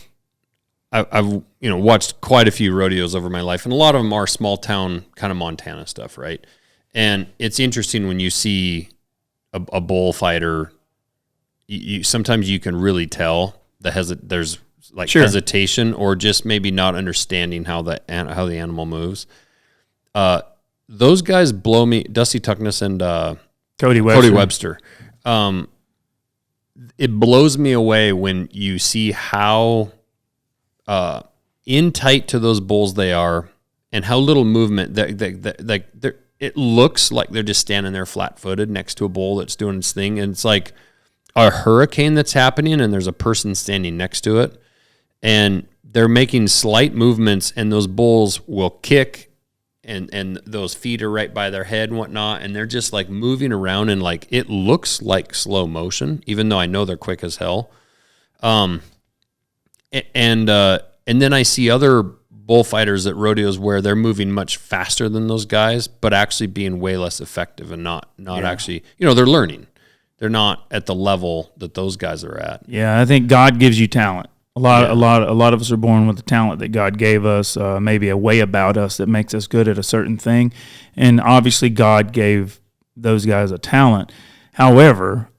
B: watched quite a few rodeos over my life, and a lot of them are small town kind of Montana stuff, right? And it's interesting when you see a bullfighter. Sometimes you can really tell there's hesitation, or just maybe not understanding how the animal moves. Those guys blow me. Dusty Tuckness and
A: Cody Webster.
B: It blows me away when you see how in tight to those bulls they are, and how little movement. It looks like they're just standing there flat-footed next to a bull that's doing its thing, and it's like a hurricane that's happening, and there's a person standing next to it, and they're making slight movements, and those bulls will kick, and those feet are right by their head and whatnot, and they're just like moving around, and like it looks like slow motion, even though I know they're quick as hell. And And then I see other bullfighters at rodeos where they're moving much faster than those guys, but actually being way less effective and not actually, they're learning. They're not at the level that those guys are at.
A: Yeah, I think God gives you talent. A lot of us are born with the talent that God gave us, maybe a way about us that makes us good at a certain thing. And obviously God gave those guys a talent. However,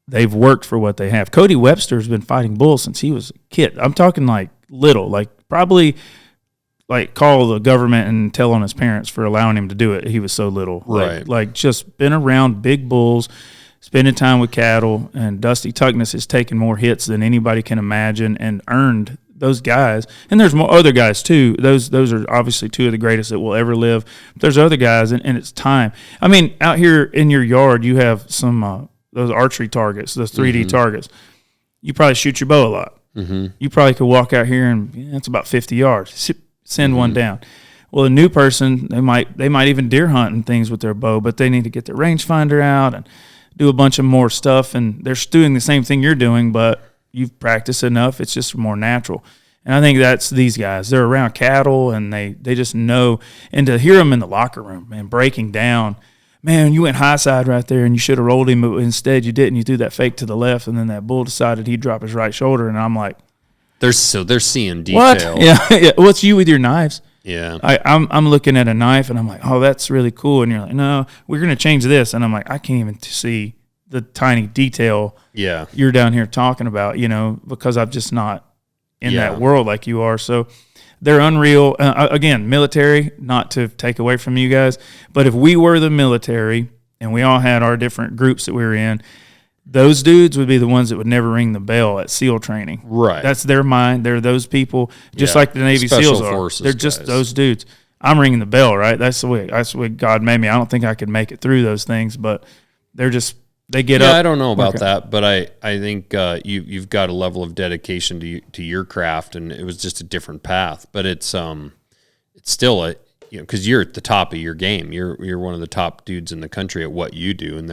A: they've worked for what they have. Cody Webster's been fighting bulls since he was a kid. I'm talking like little, like probably like call the government and tell on his parents for allowing him to do it. He was so little.
B: Right.
A: Like just been around big bulls, spending time with cattle, and Dusty Tuckness has taken more hits than anybody can imagine and earned those guys. And there's more other guys too. Those are obviously two of the greatest that will ever live. But there's other guys, and it's time. I mean, out here in your yard, you have some those archery targets, those 3D targets. You probably shoot your bow a lot. You probably could walk out here and it's about 50 yards. Send one down. Well, a new person, they might even deer hunt and things with their bow, but they need to get their rangefinder out and do a bunch of more stuff, and they're doing the same thing you're doing, but you've practiced enough. It's just more natural. And I think that's these guys. They're around cattle, and they just know. And to hear them in the locker room, man, breaking down, man, you went high side right there, and you should have rolled him, but instead you didn't. You threw that fake to the left, and then that bull decided he'd drop his right shoulder, and I'm like,
B: they're seeing detail.
A: What? Yeah. What's you with your knives?
B: Yeah.
A: I'm looking at a knife, and I'm like, oh, that's really cool. And you're like, no, we're going to change this. And I'm like, I can't even see the tiny detail you're down here talking about, because I'm just not in that world like you are. So they're unreal. Again, military, not to take away from you guys, but if we were the military and we all had our different groups that we were in, those dudes would be the ones that would never ring the bell at SEAL training.
B: Right.
A: That's their mind. They're those people, just like the Navy
B: Special
A: SEALs are.
B: Forces
A: They're just
B: guys.
A: those dudes. I'm ringing the bell, right? That's the way God made me. I don't think I could make it through those things, but they get up.
B: I don't know about that, but I think you've got a level of dedication to your craft, and it was just a different path. But it's still because you're at the top of your game. You're one of the top dudes in the country at what you do, and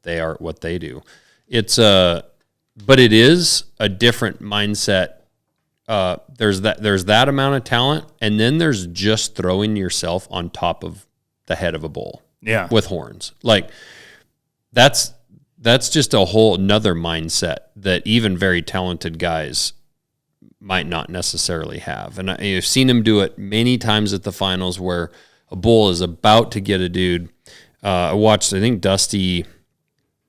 B: they are at what they do. But it is a different mindset. There's that amount of talent, and then there's just throwing yourself on top of the head of a bull, with horns. Like that's just a whole another mindset that even very talented guys might not necessarily have. And I've seen him do it many times at the finals where a bull is about to get a dude. I watched, I think Dusty, I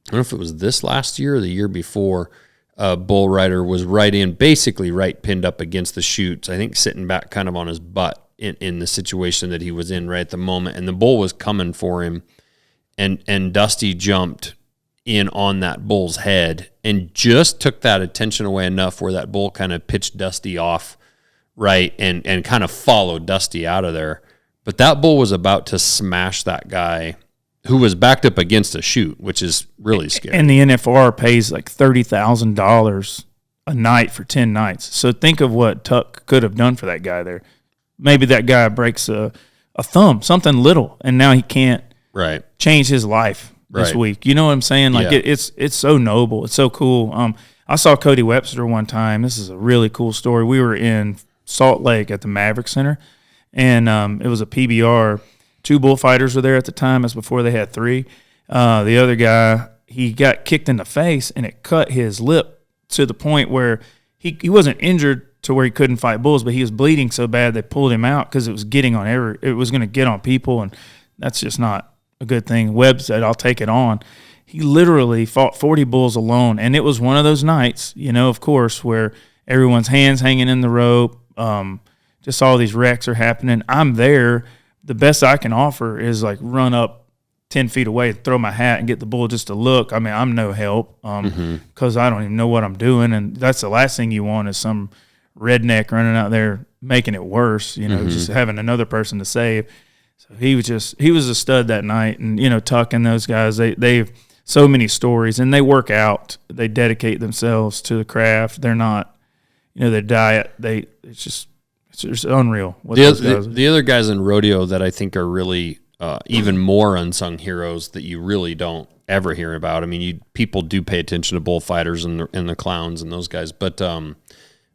B: don't know if it was this last year or the year before, bull rider was basically right pinned up against the chutes, I think sitting back kind of on his butt in the situation that he was in right at the moment. And the bull was coming for him. And Dusty jumped in on that bull's head and just took that attention away enough where that bull kind of pitched Dusty off, right, and kind of followed Dusty out of there. But that bull was about to smash that guy who was backed up against a chute, which is really scary.
A: And the NFR pays like $30,000 a night for 10 nights. So think of what Tuck could have done for that guy there. Maybe that guy breaks a thumb, something little, and now he can't change his life this week. You know what I'm saying? Like it's so noble. It's so cool. I saw Cody Webster one time. This is a really cool story. We were in Salt Lake at the Maverick Center, and it was a PBR. 2 bullfighters were there at the time. That's before they had 3. The other guy, he got kicked in the face, and it cut his lip to the point where he wasn't injured to where he couldn't fight bulls, but he was bleeding so bad they pulled him out because it was getting on it was going to get on people, and that's just not a good thing. Webb said, I'll take it on. He literally fought 40 bulls alone, and it was one of those nights, of course, where everyone's hands hanging in the rope, just all these wrecks are happening. I'm there. The best I can offer is like run up 10 feet away, throw my hat, and get the bull just to look. I mean, I'm no help because I don't even know what I'm doing, and that's the last thing you want is some redneck running out there making it worse, just having another person to save. So he was a stud that night. And, Tuck and those guys, they've so many stories, and they work out. They dedicate themselves to the craft. They're not, their diet, it's just unreal.
B: The other guys in rodeo that I think are really even more unsung heroes that you really don't ever hear about. I mean, people do pay attention to bullfighters and the clowns and those guys, but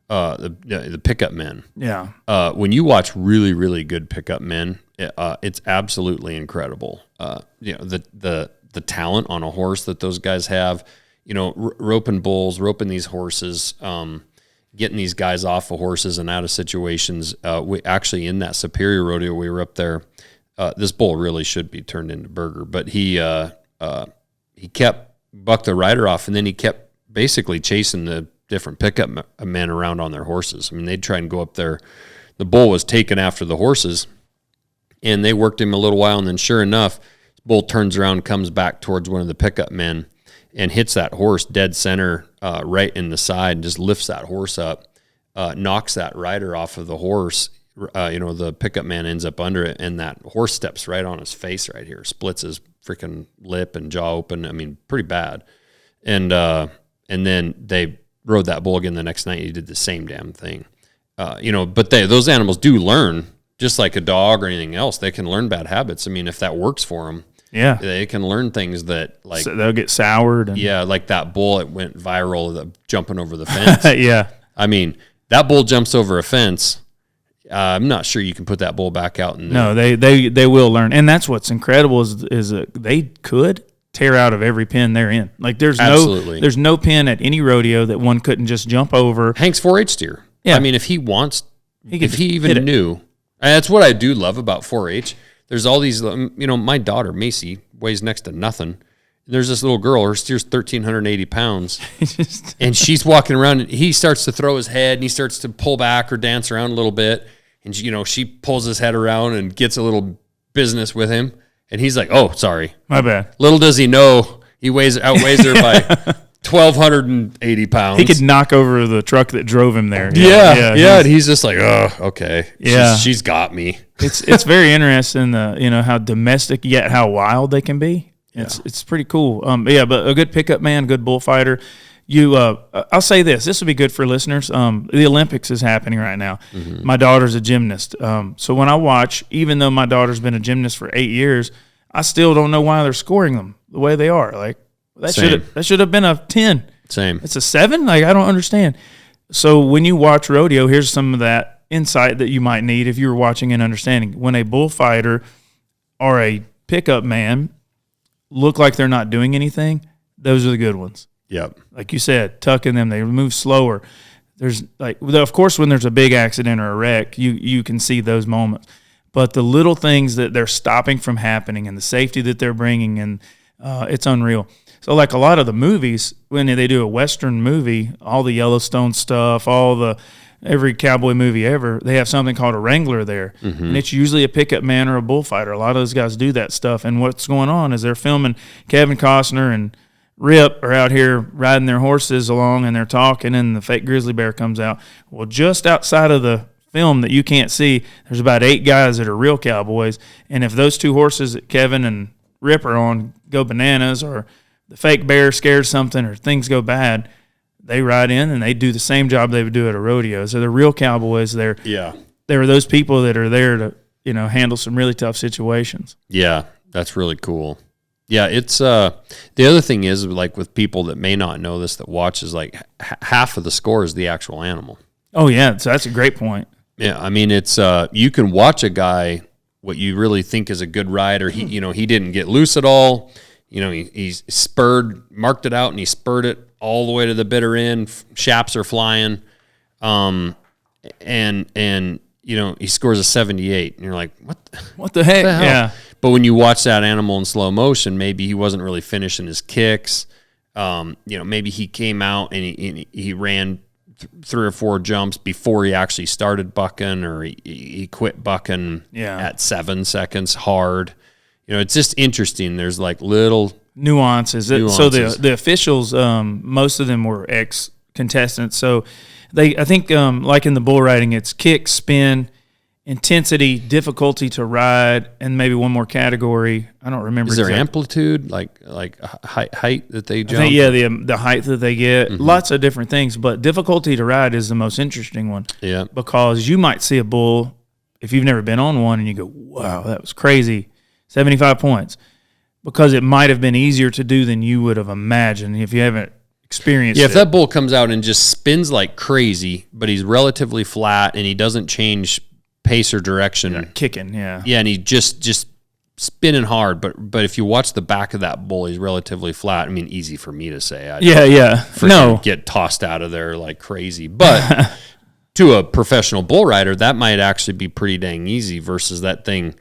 B: the pickup men.
A: Yeah.
B: When you watch really, really good pickup men, it's absolutely incredible. The talent on a horse that those guys have, roping bulls, roping these horses, getting these guys off of horses and out of situations. We actually, in that Superior Rodeo, we were up there. This bull really should be turned into Burger, but he kept bucked the rider off, and then he kept basically chasing the different pickup men around on their horses. I mean, they'd try and go up there. The bull was taken after the horses, and they worked him a little while, and then sure enough, the bull turns around, comes back towards one of the pickup men, and hits that horse dead center right in the side, just lifts that horse up, knocks that rider off of the horse. The pickup man ends up under it, and that horse steps right on his face right here, splits his freaking lip and jaw open. I mean, pretty bad. And then they rode that bull again the next night. He did the same damn thing. But those animals do learn, just like a dog or anything else. They can learn bad habits. I mean, if that works for them,
A: yeah,
B: they can learn things that so
A: they'll get soured.
B: Like that bull, it went viral, jumping over the fence.
A: Yeah.
B: I mean, that bull jumps over a fence. I'm not sure you can put that bull back out.
A: No, they will learn. And that's what's incredible is they could tear out of every pen they're in. Like there's no pen at any rodeo that one couldn't just jump over.
B: Hank's 4-H steer. Yeah. I mean, if he wants, if he even knew, and that's what I do love about 4-H. There's all these, my daughter, Macy, weighs next to nothing. There's this little girl, her steer's 1,380 pounds, and she's walking around, and he starts to throw his head, and he starts to pull back or dance around a little bit, and she pulls his head around and gets a little business with him, and he's like, oh, sorry.
A: My bad.
B: Little does he know, he outweighs her by 1,280 pounds.
A: He could knock over the truck that drove him there.
B: Yeah. And he's just like, oh, okay.
A: Yeah.
B: She's got me.
A: It's very interesting, how domestic yet how wild they can be. It's pretty cool. But a good pickup man, good bullfighter. I'll say this would be good for listeners. The Olympics is happening right now. Mm-hmm. My daughter's a gymnast. So when I watch, even though my daughter's been a gymnast for 8 years, I still don't know why they're scoring them the way they are. Like that should have been a 10.
B: Same.
A: It's a 7? Like I don't understand. So when you watch rodeo, here's some of that insight that you might need if you were watching and understanding. When a bullfighter or a pickup man look like they're not doing anything, those are the good ones.
B: Yep.
A: Like you said, tucking them, they move slower. There's of course, when there's a big accident or a wreck, you can see those moments. But the little things that they're stopping from happening and the safety that they're bringing, and it's unreal. So like a lot of the movies, when they do a Western movie, all the Yellowstone stuff, every cowboy movie ever, they have something called a wrangler there. Mm-hmm. And it's usually a pickup man or a bullfighter. A lot of those guys do that stuff. And what's going on is they're filming Kevin Costner and Rip are out here riding their horses along, and they're talking, and the fake grizzly bear comes out. Well, just outside of the film that you can't see, there's about 8 guys that are real cowboys. And if those 2 horses that Kevin and Rip are on go bananas, or the fake bear scares something, or things go bad, they ride in and they do the same job they would do at a rodeo. So the real cowboys, there are those people that are there to, handle some really tough situations.
B: Yeah, that's really cool. Yeah, it's the other thing is, like, with people that may not know this that watch, is like half of the score is the actual animal.
A: Oh yeah, so that's a great point.
B: Yeah, I mean, it's you can watch a guy, what you really think is a good rider. He didn't get loose at all. He's spurred, marked it out, and he spurred it all the way to the bitter end. Shaps are flying, and he scores a 78, and you're like,
A: what the heck? Yeah.
B: But when you watch that animal in slow motion, maybe he wasn't really finishing his kicks. Maybe he came out and he ran 3 or 4 jumps before he actually started bucking, or he quit bucking at 7 seconds hard. It's just interesting. There's like little nuances.
A: So the officials, most of them were ex-contestants. So I think like in the bull riding, it's kick, spin, intensity, difficulty to ride, and maybe one more category. I don't remember.
B: Is there amplitude, like height that they jump?
A: I think, the height that they get. Mm-hmm. Lots of different things, but difficulty to ride is the most interesting one.
B: Yeah.
A: Because you might see a bull, if you've never been on one, and you go, wow, that was crazy, 75 points. Because it might have been easier to do than you would have imagined if you haven't experienced
B: Yeah, if
A: it.
B: that bull comes out and just spins like crazy, but he's relatively flat and he doesn't change pace or direction.
A: Kicking, yeah.
B: Yeah, and he just spinning hard, but if you watch the back of that bull, he's relatively flat. I mean, easy for me to say. I
A: No.
B: get tossed out of there like crazy. But to a professional bull rider, that might actually be pretty dang easy versus that thing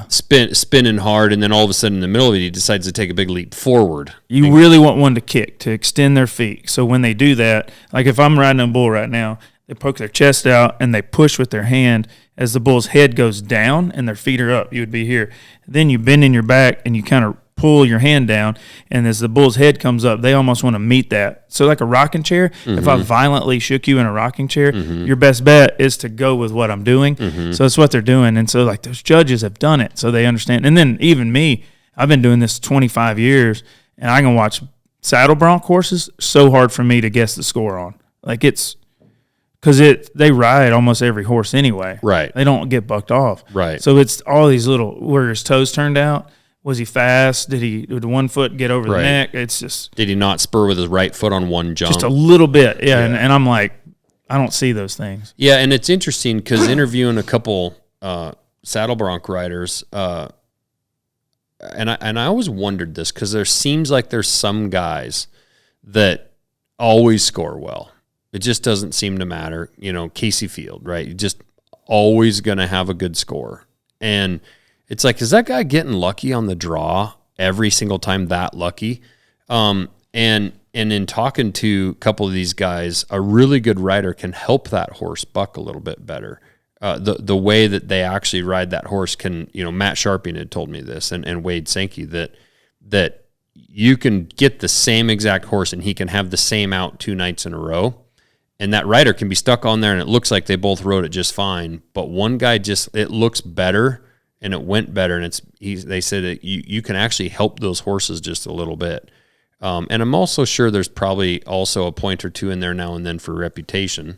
B: spinning hard, and then all of a sudden in the middle of it, he decides to take a big leap forward.
A: You really want one to kick, to extend their feet. So when they do that, like if I'm riding a bull right now, they poke their chest out and they push with their hand as the bull's head goes down and their feet are up. You would be here. Then you bend in your back and you kind of pull your hand down, and as the bull's head comes up, they almost want to meet that. So like a rocking chair, if I violently shook you in a rocking chair, your best bet is to go with what I'm doing. So that's what they're doing. And so like those judges have done it, so they understand. And then even me, I've been doing this 25 years, and I can watch saddle bronc horses. So hard for me to guess the score on. Like it's because they ride almost every horse anyway.
B: Right.
A: They don't get bucked off.
B: Right.
A: So it's all these little, where his toes turned out. Was he fast? Did one foot get over the neck? It's just.
B: Did he not spur with his right foot on one jump?
A: Just a little bit, yeah. And I'm like, I don't see those things.
B: Yeah, and it's interesting because interviewing a couple saddle bronc riders, and I always wondered this because there seems like there's some guys that always score well. It just doesn't seem to matter. You know, Casey Field, right? You're just always going to have a good score. And it's like, is that guy getting lucky on the draw every single time that lucky? And in talking to a couple of these guys, a really good rider can help that horse buck a little bit better. The way that they actually ride that horse can, Matt Sharping had told me this, and Wade Sankey, that you can get the same exact horse and he can have the same out 2 nights in a row. And that rider can be stuck on there and it looks like they both rode it just fine. But one guy it looks better and it went better. And they said that you can actually help those horses just a little bit. And I'm also sure there's probably also a point or two in there now and then for reputation.